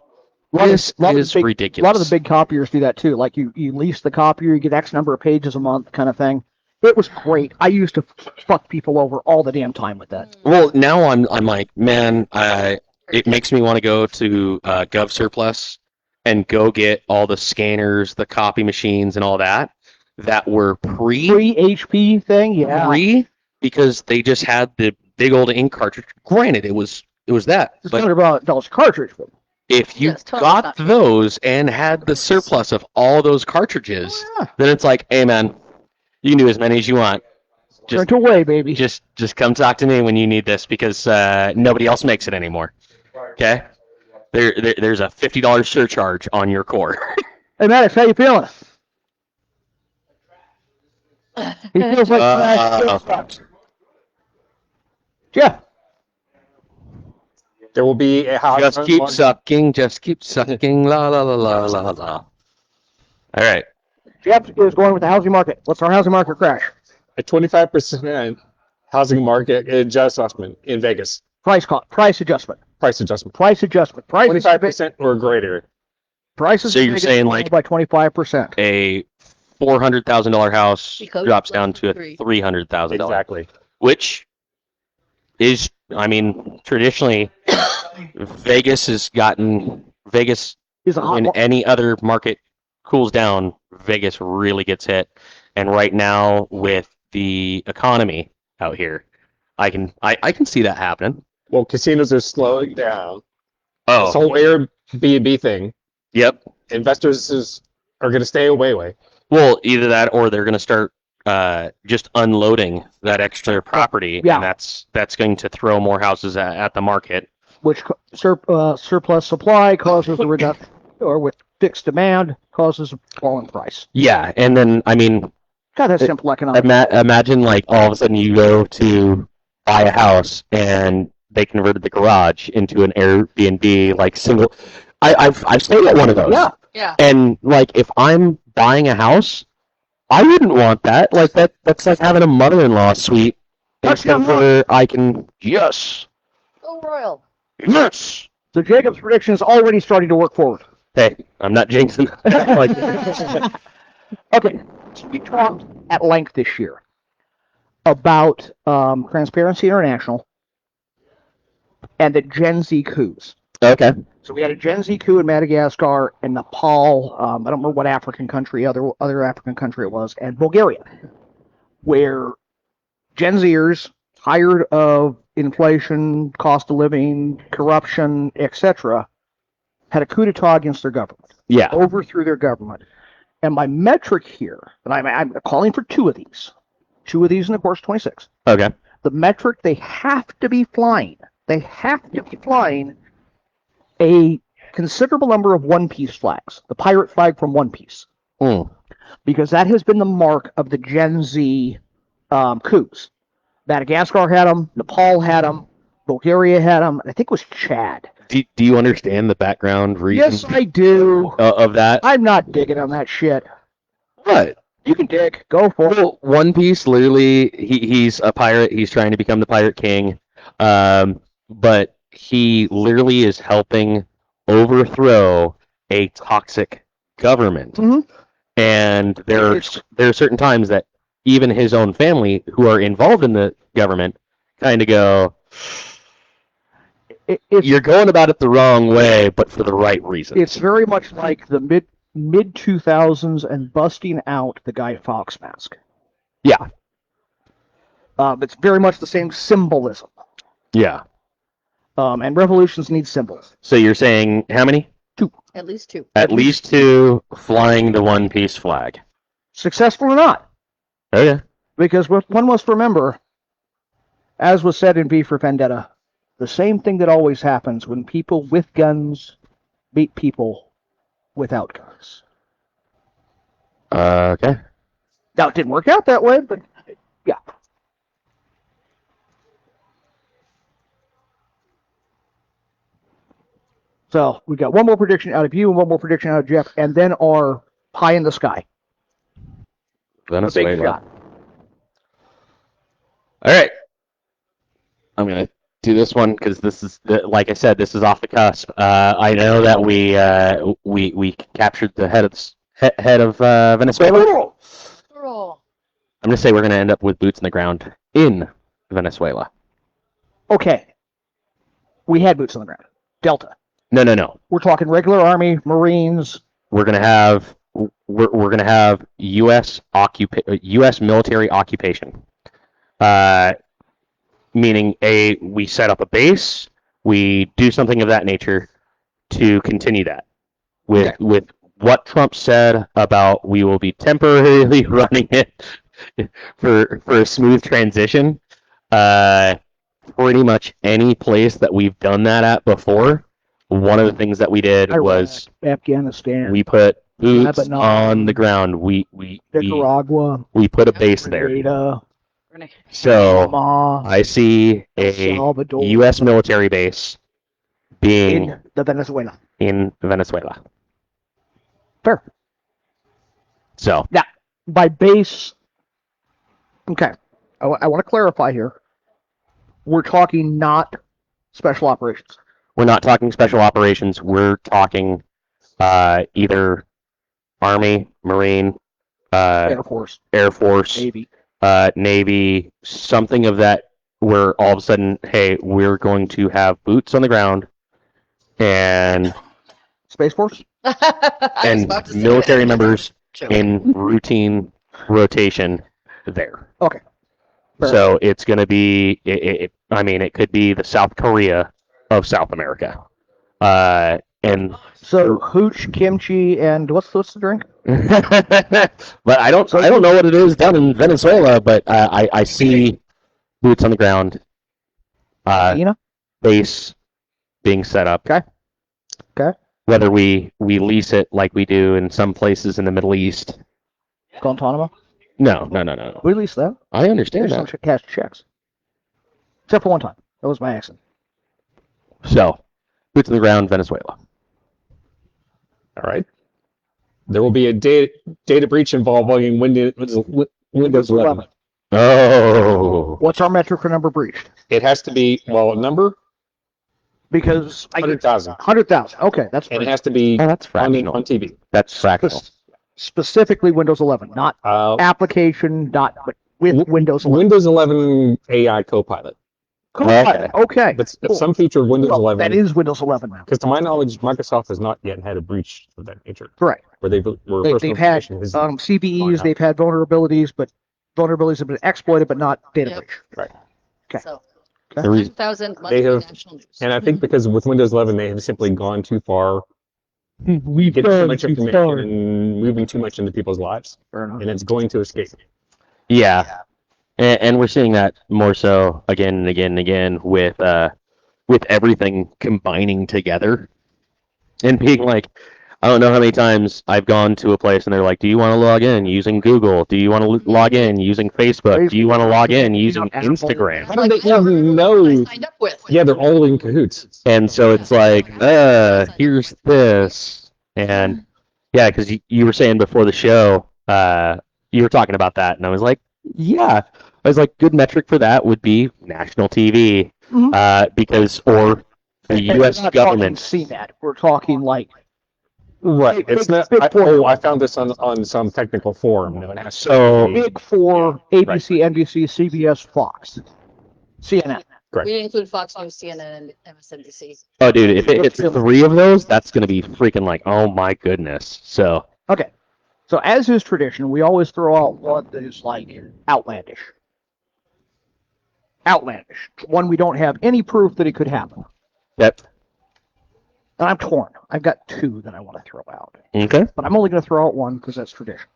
A: this is ridiculous.
B: A lot of the big copiers do that too. Like you lease the copier, you get X number of pages a month, kind of thing. It was great. I used to fuck people over all the damn time with that.
A: Well, now I'm like, man, it makes me want to go to GovSurplus and go get all the scanners, the copy machines, and all that were
B: Free HP thing, yeah.
A: free because they just had the big old ink cartridge. Granted, it was that,
B: It's
A: but
B: $100 cartridge. But
A: if you
D: Yes, totally
A: got
D: not cheap.
A: those and had the surplus of all those cartridges,
B: yeah.
A: then it's like, hey man, you can do as many as you want.
B: Turn it away, baby.
A: Just come talk to me when you need this because nobody else makes it anymore. Okay? There's a $50 surcharge on your core.
B: Hey, Maddox, how you feeling? He feels like Jeff.
C: There will be a house.
A: Just keep sucking, la la la la la la. All right.
B: Jeff is going with the housing market. What's our housing market crash?
C: A 25% housing market adjustment in Vegas.
B: Price adjustment.
C: Price adjustment.
B: Price adjustment. Prices
C: 25% or greater.
B: Prices
A: So you're saying like
B: by 25%.
A: a $400,000 house
D: Because
A: drops down to a
D: three.
A: $300,000,
C: Exactly.
A: which is, I mean, traditionally Vegas
B: Is a hot
A: when
B: mar-
A: any other market cools down, Vegas really gets hit. And right now with the economy out here, I can see that happening.
C: Well, casinos are slowing down. This
A: Oh,
C: whole Airbnb thing,
A: yep.
C: investors are going to stay away.
A: Well, either that or they're going to start just unloading that extra property,
B: Yeah.
A: and that's going to throw more houses at the market.
B: which surplus supply causes a reduction, or with fixed demand causes a fall in price.
A: Yeah, and then I mean,
B: God, that's simple economics.
A: imagine like all of a sudden you go to buy a house and they converted the garage into an Airbnb like single. I've stayed at one of those.
B: Yeah.
D: Yeah.
A: And like if I'm buying a house, I wouldn't want that. Like that's like having a mother-in-law suite
B: Touchdown
A: where I can yes.
D: Oh, Royal.
A: Yes.
B: So Jacob's prediction is already starting to work forward.
A: Hey, I'm not jinxing. like,
B: Okay, so we talked at length this year about Transparency International and the Gen Z coups.
A: okay.
B: So we had a Gen Z coup in Madagascar and Nepal. I don't remember what African country, other African country it was, and Bulgaria, where Gen Zers, tired of inflation, cost of living, corruption, etc., had a coup d'état against their government,
A: Yeah.
B: overthrew their government. And my metric here, and I'm calling for two of these in the course 26.
A: Okay.
B: The metric they have to be flying a considerable number of One Piece flags, the pirate flag from One Piece,
A: Mm.
B: because that has been the mark of the Gen Z coups. Madagascar had them, Nepal had them, Bulgaria had them, and I think it was Chad.
A: Do you understand the background reason
B: Yes, I do.
A: of that?
B: I'm not digging on that shit.
A: What?
B: You can dig. Go for it.
A: Well, One Piece, literally, he's a pirate. He's trying to become the Pirate King. But he literally is helping overthrow a toxic government.
B: Mhm.
A: And there are certain times that even his own family, who are involved in the government, kind of go, "You're going about it the wrong way, but for the right reasons."
B: It's very much like the mid 2000s and busting out the Guy Fawkes mask.
A: Yeah.
B: It's very much the same symbolism.
A: Yeah.
B: And revolutions need symbols.
A: So you're saying how many?
D: At least two.
A: At least two flying the One Piece flag.
B: Successful or not.
A: Okay.
B: Because one must remember, as was said in V for Vendetta, the same thing that always happens when people with guns beat people without guns.
A: Okay.
B: Now, it didn't work out that way, but yeah. So we got one more prediction out of you and one more prediction out of Jeff, and then our pie in the sky. The big
A: Venezuela.
B: shot.
A: All right. I'm gonna do this one because this is, like I said, this is off the cusp. I know that we captured the head of Venezuela.
D: Girl.
A: I'm gonna say we're gonna end up with boots on the ground in Venezuela.
B: Okay. We had boots on the ground. Delta.
A: No.
B: We're talking regular Army, Marines.
A: We're gonna have U.S. U.S. military occupation. Meaning we set up a base, we do something of that nature to continue that. With what Trump said about we will be temporarily running it for a smooth transition. Pretty much any place that we've done that at before, one of the things that we did
B: Iraq,
A: was
B: Afghanistan.
A: we put boots
B: Lebanon,
A: on the ground. We
B: Nicaragua.
A: put a base there.
B: Grenada.
A: So
B: Panama,
A: I see
B: El
A: a
B: Salvador.
A: U.S. military base being
B: in the Venezuela.
A: in Venezuela.
B: Fair.
A: So
B: Now, by base, okay, I want to clarify here. We're talking not special operations.
A: we're not talking special operations. We're talking either Army, Marine,
B: Air Force,
A: Air Force,
B: Navy.
A: Navy, something of that, where all of a sudden, hey, we're going to have boots on the ground and
B: Space Force?
A: and military members in routine rotation there.
B: Okay. Fair.
A: So it's going to be, I mean, it could be the South Korea of South America. And
B: So hooch, kimchi, and what's the drink?
A: but I don't know what it is down in Venezuela, but I see boots on the ground, base being set up.
B: Okay.
A: Whether we lease it like we do in some places in the Middle East.
B: Guantanamo?
A: No.
B: We leased that.
A: I understand
B: There's
A: that.
B: some cash checks. Except for one time. That was my accident.
A: So, boots on the ground, Venezuela.
C: All right. There will be a data breach involving Windows 11.
A: Oh.
B: What's our metric for number breached?
C: It has to be, well, a number,
B: Because
C: 100,000.
B: 100,000. Okay, that's
C: And it
B: great.
C: has to be
A: That's
C: on
A: fractional.
C: TV.
A: That's fractional.
B: Specifically Windows 11, not application, but with Windows 11.
C: Windows 11 AI Copilot.
B: Copilot. Okay.
C: But some feature of Windows 11.
B: That is Windows 11 now.
C: Because to my knowledge, Microsoft has not yet had a breach of that nature.
B: Correct.
C: Where they've
B: had CVEs, they've had vulnerabilities, but vulnerabilities have been exploited, but not data breach.
C: Right.
B: Okay.
D: So,
A: The reason-
D: 9,000
C: They have,
D: national news.
C: and I think because with Windows 11, they have simply gone too far,
B: We've
C: getting too
B: gone
C: much
B: too
C: information
B: far.
C: and moving too much into people's lives,
B: Fair enough.
C: and it's going to escape.
A: Yeah. And we're seeing that more so again and again and again with everything combining together and being like, I don't know how many times I've gone to a place and they're like, do you want to log in using Google? Do you want to log in using Facebook? Do you want to log in using Instagram?
C: How do they even know?
D: I signed up with.
C: Yeah, they're all in cahoots.
A: And so it's like, here's this. And yeah, because you were saying before the show, you were talking about that. And I was like, yeah. I was like, good metric for that would be national TV. Because, or the U.S.
B: We're not
A: government.
B: talking CNET. We're talking like
C: Right.
B: Big-
C: It's
B: big-
C: not.
B: big four.
C: I found this on some technical forum. No, it has to
A: So-
C: be-
B: Big Four, ABC, NBC, CBS, Fox, CNN.
C: Correct.
D: We include Fox News, CNN, and MSNBC.
A: Oh, dude, if it's three of those, that's going to be freaking like, oh my goodness. So,
B: Okay. So as is tradition, we always throw out one that is like outlandish. Outlandish. One we don't have any proof that it could happen.
A: yep.
B: And I'm torn. I've got two that I want to throw out.
A: Okay.
B: But I'm only going to throw out one because that's tradition.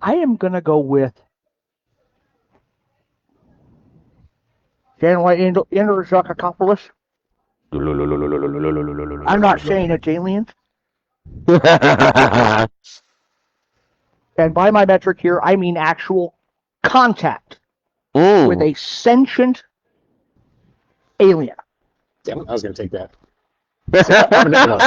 B: I am going to go with Janeway Interjacopoulos. I'm not saying it's aliens. And by my metric here, I mean actual contact with a sentient alien.
C: Damn it, I was going to take that.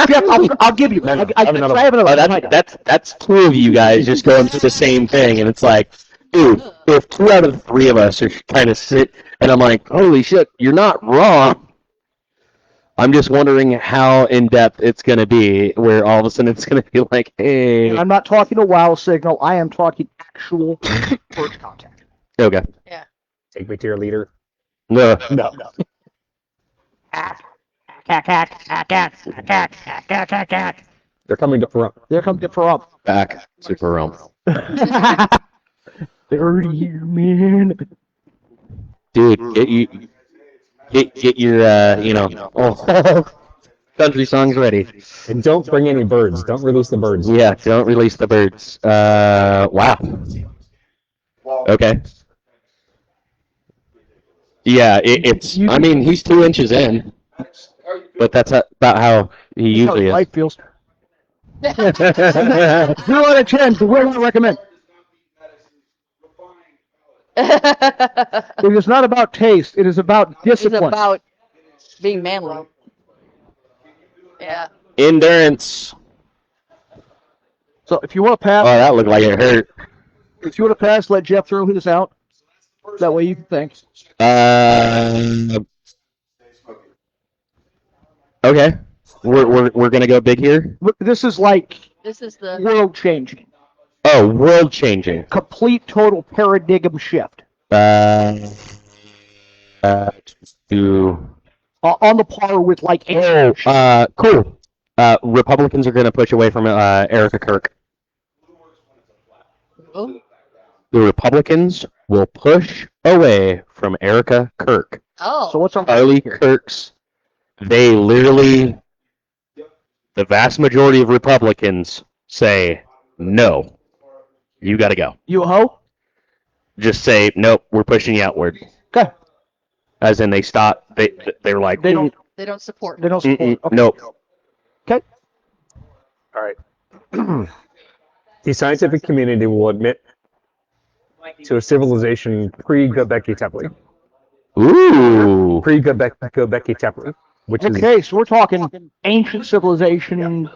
B: Jeff, I'll give you.
C: No,
B: I
C: have another
B: have another
A: Oh,
B: one.
A: that's two of you guys just going through the same thing, and it's like, dude, if 2 out of the 3 of us are kind of sit, and I'm like, holy shit, you're not wrong. I'm just wondering how in depth it's going to be, where all of a sudden it's going to be like, hey.
B: And I'm not talking a wow signal. I am talking actual first contact.
A: Okay.
D: Yeah.
C: Take me to your leader.
A: No.
C: No. They're coming to front.
B: There comes the for up.
A: Back. Super realm.
B: 30 year man.
A: Dude, get your, country songs ready.
C: And don't bring any birds. Don't release the birds.
A: Yeah, don't release the birds. Wow. Okay. Yeah, it's. I mean, he's 2 inches in, but that's about how he usually is.
B: Life feels. 0 out of 10. So will not recommend. It is not about taste. It is about
D: It's
B: discipline.
D: about being manly. Yeah.
A: Endurance.
B: So if you want to
A: Oh,
B: pass,
A: that looked like it hurt.
B: if you want to pass, let Jeff throw his out. That way you can think.
A: Okay. We're gonna go big here.
B: This is like
D: This is the.
B: world changing,
A: Oh, world changing.
B: complete total paradigm shift.
A: To
B: On the par with like
A: cool. Republicans are gonna push away from Erica Kirk.
D: Oh.
A: The Republicans will push away from Erica Kirk.
D: Oh.
B: So what's on
A: Charlie Kirk's. They literally, the vast majority of Republicans say, no, you got to go.
B: you a hoe?
A: Just say, nope, we're pushing you outward.
B: Okay.
A: As in, they stop. They're like,
B: They don't.
D: They don't support.
B: They don't support. Okay.
A: nope.
B: Okay.
C: All right. The scientific community will admit to a civilization pre-Göbekli Tepe.
A: Ooh.
C: Pre-Göbekli Tepe, which is
B: Okay. So we're talking ancient civilization.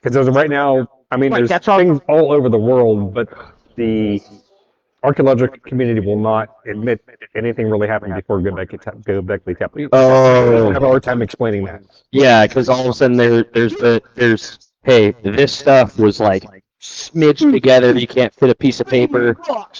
C: because as of right now, I mean,
B: Right,
C: there's
B: that's all-
C: things all over the world, but the archaeological community will not admit anything really happened before Göbekli Tepe.
A: Oh.
C: I have a hard time explaining that.
A: Yeah, because all of a sudden there's hey, this stuff was like smidged together. You can't fit a piece of paper,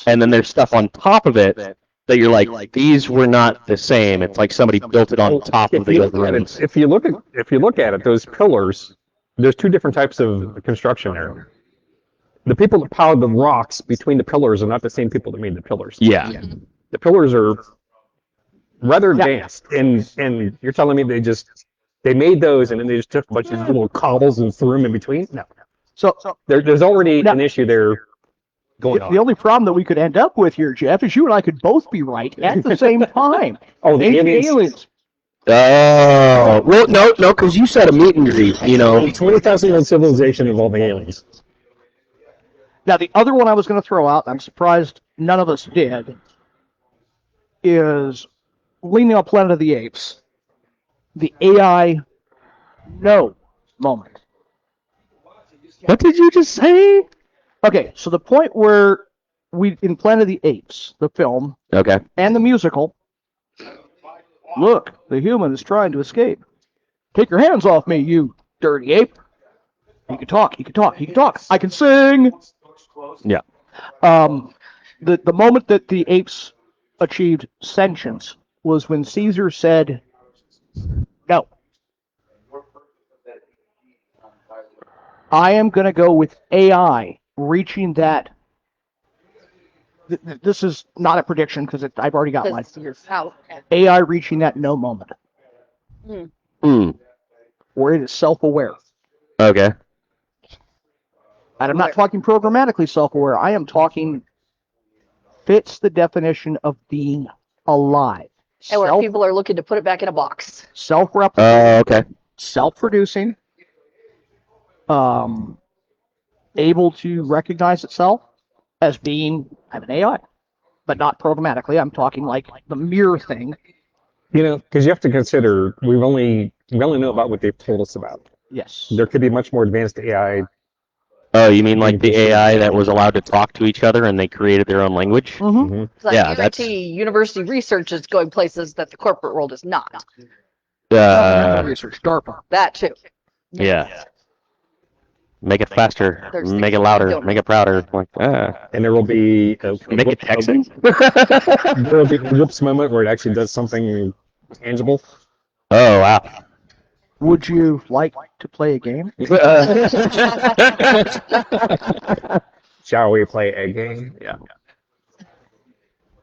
A: and then there's stuff on top of it that you're like, these were not the same. It's like somebody built it on top of
C: If you
A: the
C: look
A: other
C: at
A: ones.
C: it, if you look at it, those pillars, there's 2 different types of construction there. The people that piled the rocks between the pillars are not the same people that made the pillars.
A: Yeah.
C: The pillars are rather advanced, and you're telling me they made those and then they just took a bunch of little cobbles and threw them in between? No.
B: So
C: There's already
B: Now-
C: an issue there going on.
B: the only problem that we could end up with here, Jeff, is you and I could both be right at the same time.
C: Oh, the
B: Ancient
C: aliens.
A: Oh, well, no, because you said a meet and greet,
C: 20,000-year-old civilization involving aliens.
B: Now, the other one I was going to throw out, I'm surprised none of us did, is leaning on Planet of the Apes, the AI no moment.
A: What did you just say?
B: Okay, so the point where in Planet of the Apes, the film,
A: Okay.
B: and the musical, look, the human is trying to escape. Take your hands off me, you dirty ape. He can talk, he can talk, he can talk. I can sing.
A: Yeah.
B: The moment that the apes achieved sentience was when Caesar said, no. I am going to go with AI reaching that. This is not a prediction because I've already got one.
D: You're out.
B: AI reaching that no moment
A: Hmm.
B: where it is self-aware.
A: Okay.
B: And I'm not talking programmatically self-aware. I am talking fits the definition of being alive.
D: And where people are looking to put it back in a box.
B: Self-replicating,
A: Okay.
B: self-producing, able to recognize itself as being I'm an AI, but not programmatically. I'm talking like the mirror thing.
C: Because you have to consider we only know about what they've told us about.
B: Yes.
C: There could be much more advanced AI.
A: Oh, you mean like the AI that was allowed to talk to each other and they created their own language?
B: Mm-hmm.
D: I
A: Yeah,
D: guarantee university research is going places that the corporate world is not.
B: Research, DARPA.
D: That too.
A: Yeah. Make it faster,
D: There's
A: make
D: things
A: it
D: we
A: louder,
D: don't
A: make
D: know.
A: it prouder. Like,
C: And there will be
A: make it texting.
C: there will be a whoops moment where it actually does something tangible.
A: Oh wow.
B: Would you like to play a game?
C: Shall we play a game? Yeah.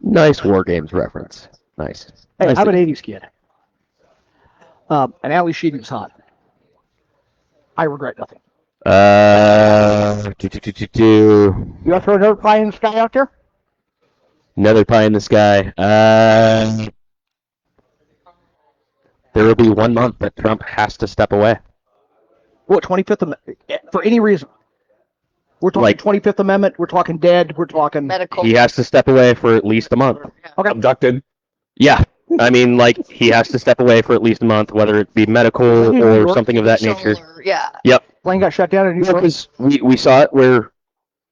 A: Nice War Games reference. Nice.
B: Hey,
A: Nice.
B: I'm an 80s kid. And Ali Sheedy was hot. I regret nothing.
A: You
B: want to throw another pie in the sky out there?
A: Another pie in the sky. There will be 1 month that Trump has to step away.
B: What, 25th Amendment? For any reason. We're talking
A: Like-
B: 25th Amendment. We're talking dead. We're talking
D: Medical.
A: He has to step away for at least a month.
B: Okay.
C: Abducted.
A: Yeah. I mean, like, he has to step away for at least a month, whether it be medical
B: New
A: or
B: York,
A: something of that nature.
D: Solar, yeah.
A: Yep.
B: Plane got shut down in New York.
A: Because we saw it where,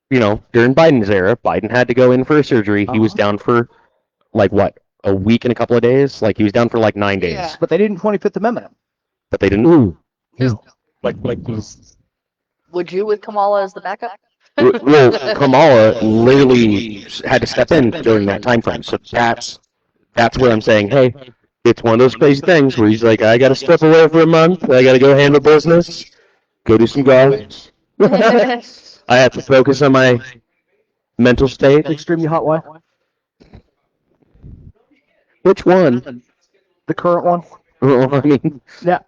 A: during Biden's era, Biden had to go in for a surgery. He was down for, like, what, a week and a couple of days? Like, he was down for, like, 9 days.
D: Yeah.
B: But they didn't 25th Amendment him.
A: But they didn't.
D: No.
C: He's
D: Would you with Kamala as the backup?
A: Well, Kamala literally had to step in during that time frame. So that's where I'm saying, hey, it's one of those crazy things where he's like, I got to step away for a month. I got to go handle business, go do some golf. I have to focus on my mental state.
B: Extremely hot wife.
A: Which one?
B: The current one.
A: Well, I mean,
B: Yeah.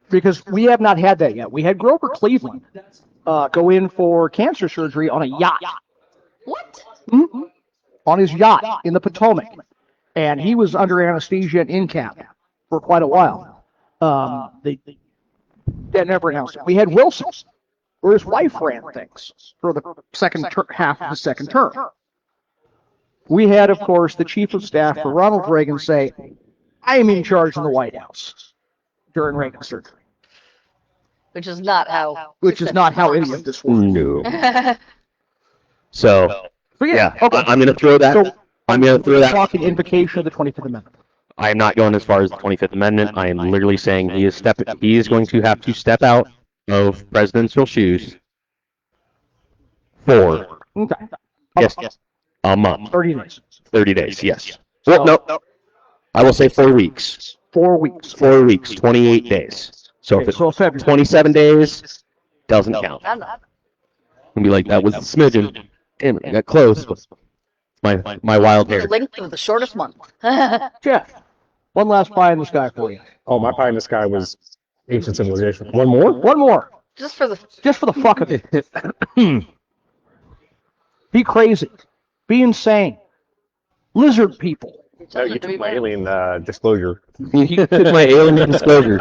B: Because we have not had that yet. We had Grover Cleveland go in for cancer surgery on a yacht.
D: What?
B: Mhm. On his yacht in the Potomac. And he was under anesthesia and in cap for quite a while. They never announced it. We had Wilson, where his wife ran things for the half of the second term. We had, of course, the chief of staff for Ronald Reagan say, I am in charge in the White House during Reagan's surgery.
D: Which is not how.
B: Which is not how any of this works.
A: no. So,
B: But
A: yeah,
B: okay.
A: I'm going to throw that.
B: So,
A: I'm going to throw that.
B: talking invocation of the 25th Amendment.
A: I am not going as far as the 25th Amendment. I am literally saying he is going to have to step out of presidential shoes for
B: Okay.
A: yes, a month,
B: 30 days.
A: 30 days. Yes. Well, no, I will say 4 weeks.
B: 4 weeks.
A: 4 weeks, 28 days. So if it's
B: So February.
A: 27 days, doesn't count.
D: I'm not.
A: And be like, that was a smidgen. Damn it, I got close. But my wild hair.
D: The length of the shortest month.
B: Jeff, one last pie in the sky for you.
C: my pie in the sky was ancient civilization. One more?
B: One more.
D: Just for the.
B: Just for the fuck of it. Be crazy. Be insane. Lizard people.
C: You took my alien disclosure.
A: You took my alien disclosure.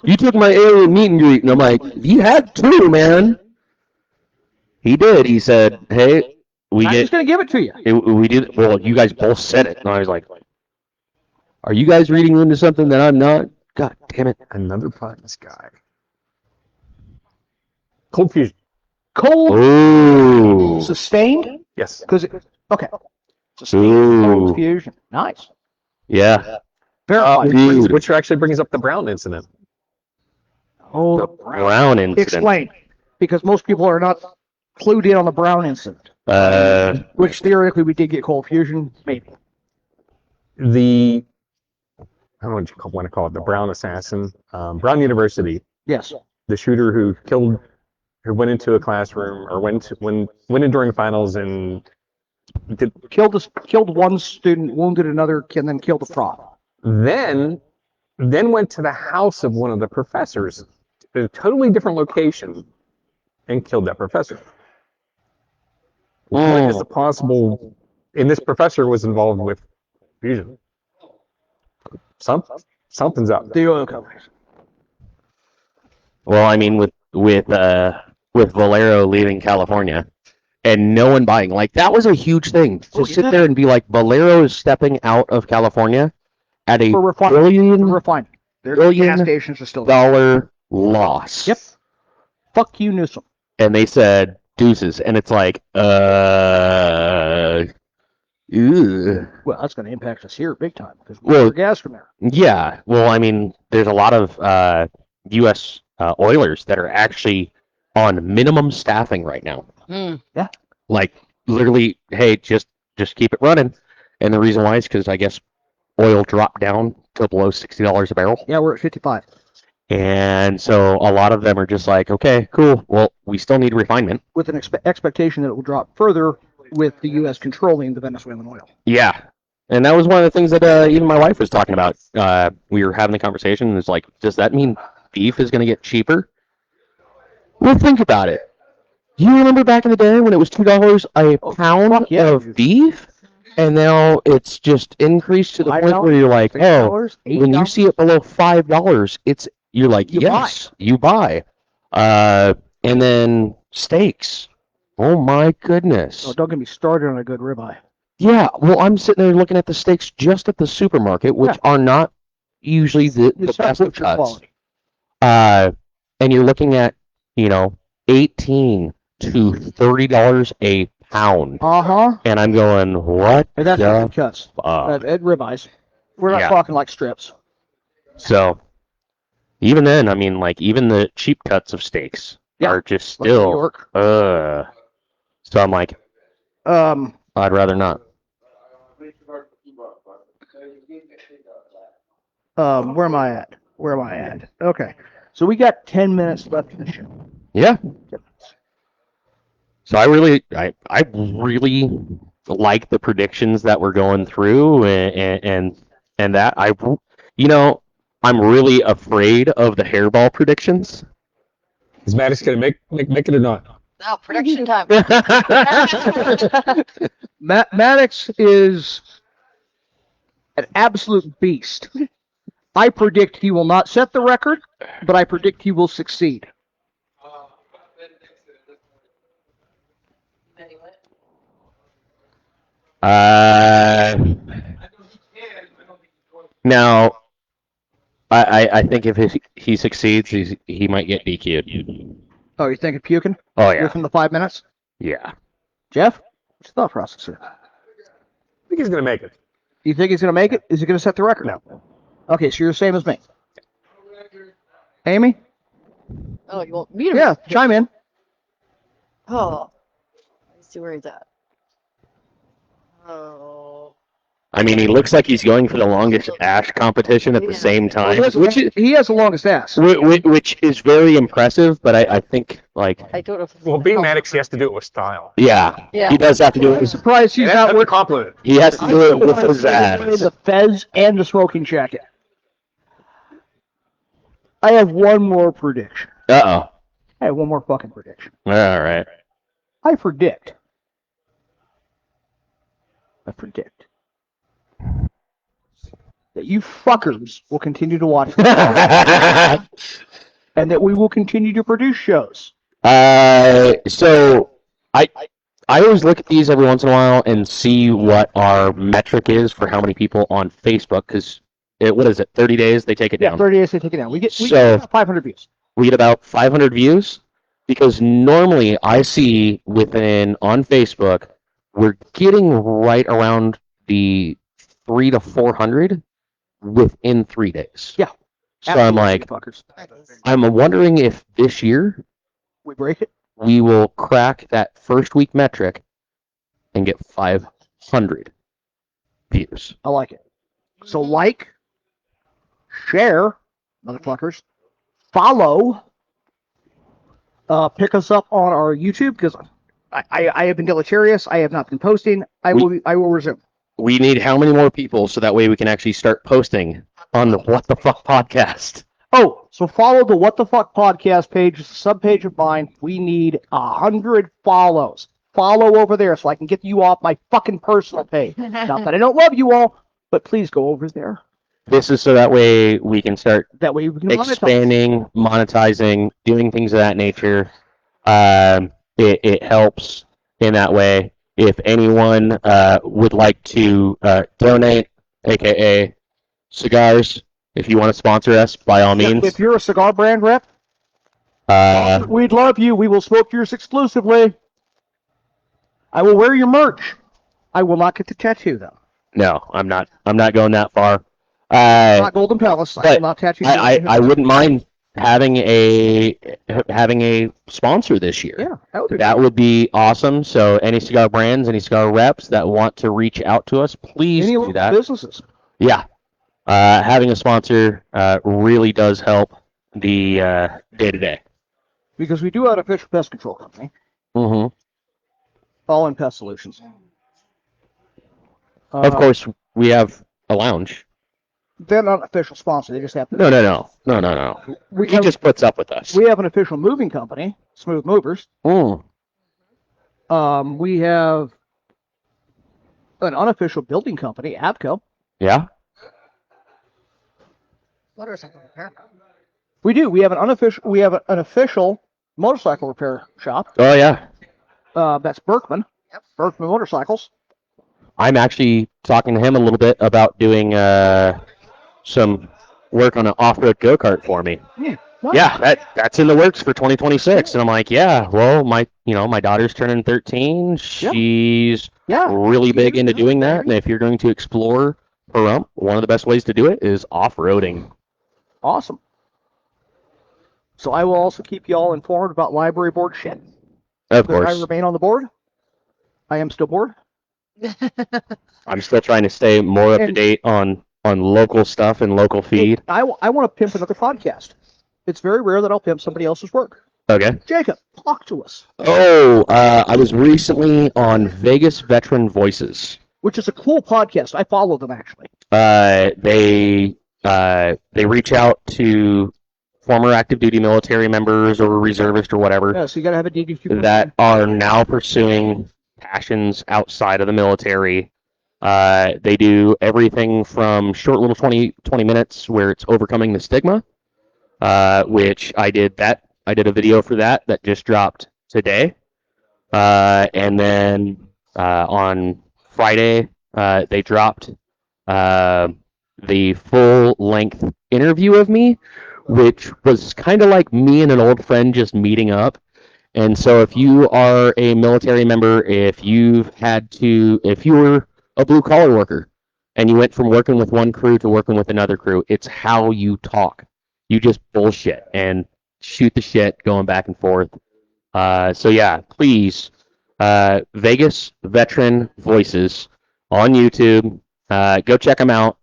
A: You took my alien meet and greet, and I'm like, he had 2, man. He did. He said, hey,
B: I'm just going to give it to you.
A: we did. Well, you guys both said it, and I was like, are you guys reading into something that I'm not? God damn it.
C: Another pie in the sky. Cold fusion.
B: Cold,
A: Ooh.
B: sustained?
C: Yes.
B: Because okay. Sustained
A: Ooh.
B: cold fusion. Nice.
A: Yeah.
B: Verified.
A: Dude.
C: Which actually brings up the Brown incident.
B: Oh,
A: The Brown incident.
B: explain. Because most people are not clued in on the Brown incident. Which theoretically we did get cold fusion, maybe.
C: The, I don't know what you want to call it, the Brown assassin. Brown University,
B: Yes.
C: the shooter who went into a classroom or went in during finals and
B: Killed one student, wounded another, and then killed the prof.
C: then went to the house of one of the professors in a totally different location and killed that professor. What is the possible? And this professor was involved with fusion. Something's up.
B: The oil companies.
A: Well, I mean, with with Valero leaving California and no one buying. Like that was a huge thing to sit there and be like, Valero is stepping out of California at a
B: For
A: billion
B: refining. Their
A: billion
B: gas stations are still there.
A: dollar loss.
B: Yep. Fuck you, Newsom.
A: And they said deuces, and it's like, ew.
B: Well, that's going to impact us here big time because we
A: Well,
B: get our gas from there.
A: Yeah, well, I mean, there's a lot of U.S. Oilers that are actually on minimum staffing right now.
D: Mm.
A: Like literally, hey, just keep it running. And the reason why is because I guess oil dropped down to below $60 a barrel,
B: Yeah, we're at 55.
A: and so a lot of them are just like, okay, cool. Well, we still need refinement.
B: With an expectation that it will drop further with the U.S. controlling the Venezuelan oil.
A: Yeah, and that was one of the things that even my wife was talking about. We were having the conversation, and it's like, does that mean beef is going to get cheaper? Well, think about it. Do you remember back in the day when it was $2 a pound
B: fuck yeah,
A: of
B: dude.
A: beef, and now it's just increased to the point where you're like, oh,
B: $6,
A: when you
B: $8?
A: see it below $5, you're like,
B: You
A: yes, you buy. And then steaks. Oh my goodness.
B: Oh, don't get me started on a good ribeye.
A: Yeah, well, I'm sitting there looking at the steaks just at the supermarket, which are not usually the
B: It's
A: best
B: not
A: of
B: butcher
A: cuts.
B: quality.
A: And you're looking at, $18 to $30 a pound.
B: Uh-huh.
A: And I'm going, what
B: And that's
A: the
B: the good cuts.
A: fuck?
B: At ribeyes. We're not
A: Yeah.
B: talking like strips.
A: So, even then, I mean, like, even the cheap cuts of steaks are just
B: Like New
A: still,
B: York.
A: So I'm like, I'd rather not.
B: Where am I at? Okay. So we got 10 minutes left in the show.
A: Yeah. So I really like the predictions that we're going through, and that I'm really afraid of the hairball predictions.
C: Is Maddox going to make it or not?
D: Now, prediction time.
B: Maddox is an absolute beast. I predict he will not set the record, but I predict he will succeed.
A: Now, I think if he succeeds, he might get DQ'd.
B: Oh, you're thinking puking?
A: Oh yeah,
B: Within the 5 minutes?
A: yeah.
B: Jeff? What's your thought process here?
C: I think he's going to make it.
B: You think he's going to make it? Is he going to set the record?
C: No.
B: Okay, so you're the same as me. Amy?
D: Oh, you want me to?
B: Yeah, chime in.
D: Oh, let's see where he's at. Oh.
A: I mean, he looks like he's going for the longest ash competition at the same time,
B: He has the longest ass.
A: which is very impressive. But I think, like,
D: I don't know if
C: Well, being Maddox, he has to do it with style.
A: yeah,
D: Yeah.
A: he does have to do
B: I'm
A: it.
B: surprised he's
C: And
B: not
C: that's a
B: with
C: compliment.
A: He has to do it with his ass.
B: the fez and the smoking jacket. I have one more prediction.
A: Uh-oh.
B: I have one more fucking prediction.
A: All right.
B: I predict that you fuckers will continue to watch and that we will continue to produce shows.
A: So I always look at these every once in a while and see what our metric is for how many people on Facebook, because what is it, 30 days they take it
B: Yeah,
A: down.
B: 30 days they take it down. We get
A: So-
B: about 500 views.
A: We get about 500 views, because normally I see on Facebook, we're getting right around the 300 to 400 within 3 days.
B: Yeah.
A: So I'm like,
B: fuckers.
A: I'm wondering if this year
B: We break it.
A: we will crack that first week metric and get 500 views.
B: I like it. So like, share, motherfuckers, follow, pick us up on our YouTube, because I have been deleterious. I have not been posting. I will resume.
A: We need how many more people so that way we can actually start posting on the What the Fuck podcast?
B: Oh, so follow the What the Fuck podcast page. It's a sub-page of mine. We need 100 follows. Follow over there so I can get you off my fucking personal page. Not that I don't love you all, but please go over there.
A: This is so that way we can start
B: That way we can monetize.
A: expanding, monetizing, doing things of that nature. It helps in that way. If anyone would like to donate, aka cigars, if you want to sponsor us, by all means.
B: If you're a cigar brand rep,
A: Uh,
B: we'd love you. We will smoke yours exclusively. I will wear your merch. I will not get the tattoo though.
A: no, I'm not. I'm not going that far.
B: Not Golden Palace. I will
A: But
B: not tattoo.
A: I wouldn't mind having a sponsor this year.
B: Yeah, that would be
A: That
B: great.
A: would be awesome. So any cigar brands, any cigar reps that want to reach out to us, please
B: Any
A: do
B: local
A: that.
B: businesses.
A: Yeah. Having a sponsor really does help the day to day.
B: Because we do have an official pest control company,
A: Mm-hmm.
B: All in Pest Solutions.
A: Of course, we have a lounge.
B: They're not an official sponsor. They just have to.
A: No. He just puts up with us.
B: We have an official moving company, Smooth Movers.
A: Mm.
B: We have an unofficial building company, Abco.
A: Yeah.
D: Motorcycle repair.
B: We do. We have an unofficial. We have an official motorcycle repair shop.
A: Oh yeah.
B: That's Berkman.
D: Yep.
B: Berkman Motorcycles.
A: I'm actually talking to him a little bit about doing some work on an off-road go-kart for me.
B: Yeah.
A: Yeah, that's in the works for 2026, and I'm like, yeah, well, my daughter's turning 13. She's really big into doing that, and if you're going to explore Pahrump, one of the best ways to do it is off-roading.
B: Awesome. So I will also keep you all informed about library board shit.
A: Of
B: But I
A: course,
B: remain on the board. I am still bored.
A: I'm still trying to stay more up to date on local stuff and local feed.
B: I want to pimp another podcast. It's very rare that I'll pimp somebody else's work.
A: Okay.
B: Jacob, talk to us.
A: Oh, I was recently on Vegas Veteran Voices.
B: Which is a cool podcast. I follow them actually.
A: They reach out to former active duty military members or reservists or whatever
B: Yeah, so you got to have a DD2
A: that are now pursuing passions outside of the military. They do everything from short little 20 minutes where it's overcoming the stigma, which I did that. I did a video for that just dropped today. And then on Friday, they dropped the full length interview of me, which was kind of like me and an old friend just meeting up. And so if you are a military member, if you were a blue collar worker and you went from working with one crew to working with another crew, it's how you talk. You just bullshit and shoot the shit going back and forth. So yeah, please, Vegas Veteran Voices on YouTube. Go check them out.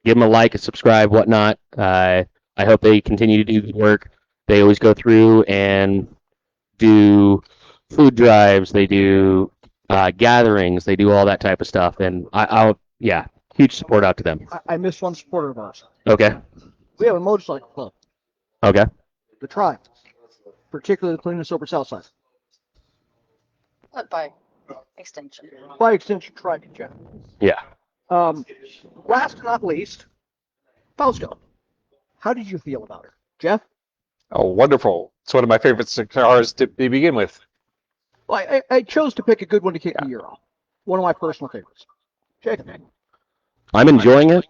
A: Give them a like, a subscribe, whatnot. I hope they continue to do good work. They always go through and do food drives. They do gatherings. They do all that type of stuff. And huge support out to them.
B: I missed one supporter of ours.
A: Okay.
B: We have a motorcycle club,
A: Okay.
B: the Tribe, particularly the Clean and Sober South Side.
D: But by extension.
B: By extension, Tribe in general.
A: Yeah.
B: Last but not least, Fausto. How did you feel about her? Jeff?
C: Oh, wonderful. It's one of my favorite cigars to begin with.
B: Well, I chose to pick a good one to kick the year off. One of my personal favorites. Jacob.
A: I'm enjoying it.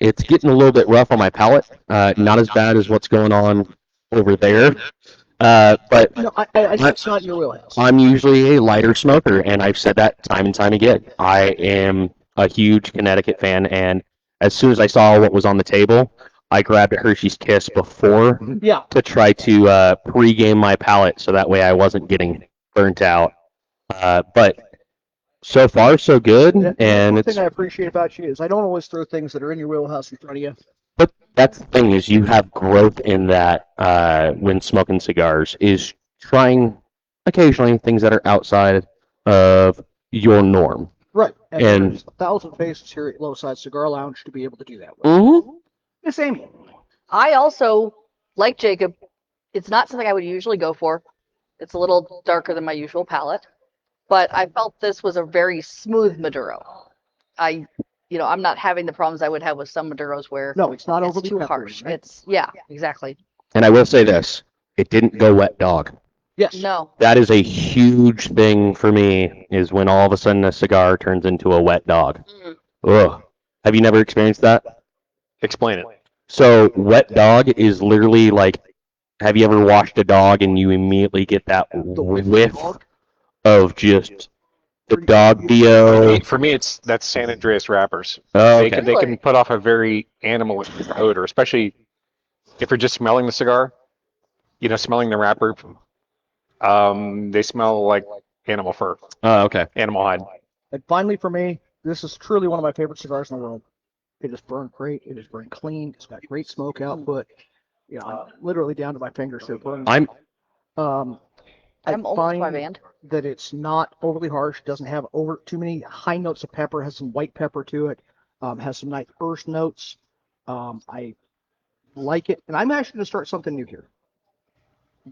A: It's getting a little bit rough on my palate. Not as bad as what's going on over there. But
B: No, it's not in your wheelhouse.
A: I'm usually a lighter smoker, and I've said that time and time again. I am a huge Connecticut fan, and as soon as I saw what was on the table, I grabbed a Hershey's Kiss before to try to pre-game my palate, so that way I wasn't getting burnt out. But so far, so good. And
B: one thing I appreciate about you is I don't always throw things that are in your wheelhouse in front of you.
A: But that's the thing is you have growth in that when smoking cigars is trying occasionally things that are outside of your norm.
B: Right.
A: And
B: there's 1,000 faces here at Lowside Cigar Lounge to be able to do that with.
A: Mm-hmm.
B: Miss Amy.
D: I also, like Jacob, it's not something I would usually go for. It's a little darker than my usual palette. But I felt this was a very smooth Maduro. I I'm not having the problems I would have with some Maduros where
B: No, it's not
D: it's
B: overly
D: too
B: peppery,
D: harsh.
B: right?
D: It's yeah, exactly.
A: And I will say this: it didn't go wet dog.
B: Yes.
D: No.
A: That is a huge thing for me. Is when all of a sudden a cigar turns into a wet dog.
D: Mm.
A: Ugh. Have you never experienced that?
C: Explain it.
A: So wet dog is literally like, have you ever washed a dog and you immediately get that
B: The
A: whiff
B: dog.
A: of just the dog DO?
C: For me, that's San Andreas wrappers.
A: Oh,
C: They
A: okay.
C: can they can put off a very animal odor, especially if you're just smelling the cigar. Smelling the wrapper. They smell like animal fur,
A: Oh, okay.
C: animal hide.
B: And finally, for me, this is truly one of my favorite cigars in the world. It is burned great. It is burned clean. It's got great smoke output. Literally down to my fingers. So it burns.
A: I'm
B: I
D: I'm almost
B: find
D: by band.
B: that it's not overly harsh. Doesn't have over too many high notes of pepper. Has some white pepper to it. Has some nice earth notes. I like it, and I'm actually going to start something new here.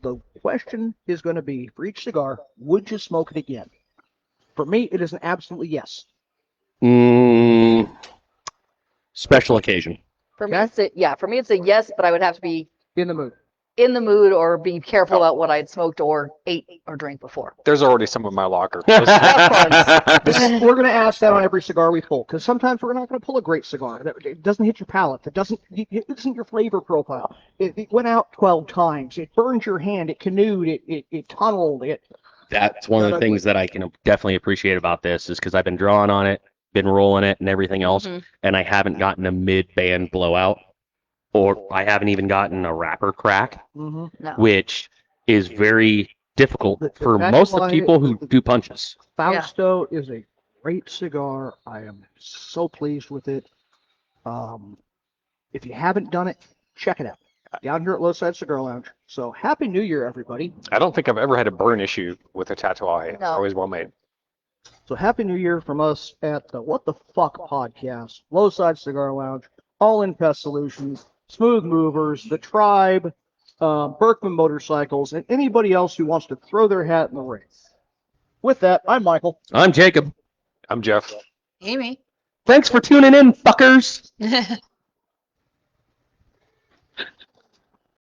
B: The question is going to be for each cigar: would you smoke it again? For me, it is an absolutely yes.
A: special occasion.
D: For me,
B: Okay.
D: for me it's a yes, but I would have to be
B: In the mood.
D: in the mood or be careful about what I had smoked or ate or drank before.
C: There's already some in my locker.
B: We're going to ask that on every cigar we pull, because sometimes we're not going to pull a great cigar. It doesn't hit your palate. It isn't your flavor profile. It went out 12 times. It burned your hand. It canoed. It tunneled.
A: That's one of the things that I can definitely appreciate about this is because I've been drawing on it, been rolling it, and everything else, and I haven't gotten a mid-band blowout, or I haven't even gotten a wrapper crack,
B: Mm-hmm.
D: No.
A: which is very difficult for
B: That's
A: most of the
B: why
A: people who do punches.
B: Fausto is a great cigar. I am so pleased with it. If you haven't done it, check it out. Down here at Lowside Cigar Lounge. So Happy New Year, everybody.
C: I don't think I've ever had a burn issue with a Tatuaje. It's
D: No.
C: always well made.
B: So Happy New Year from us at the What the Fuck podcast, Lowside Cigar Lounge, All In Pest Solutions, Smooth Movers, The Tribe, Berkman Motorcycles, and anybody else who wants to throw their hat in the ring. With that, I'm Michael.
A: I'm Jacob.
C: I'm Jeff.
D: Amy.
A: Thanks for tuning in, fuckers.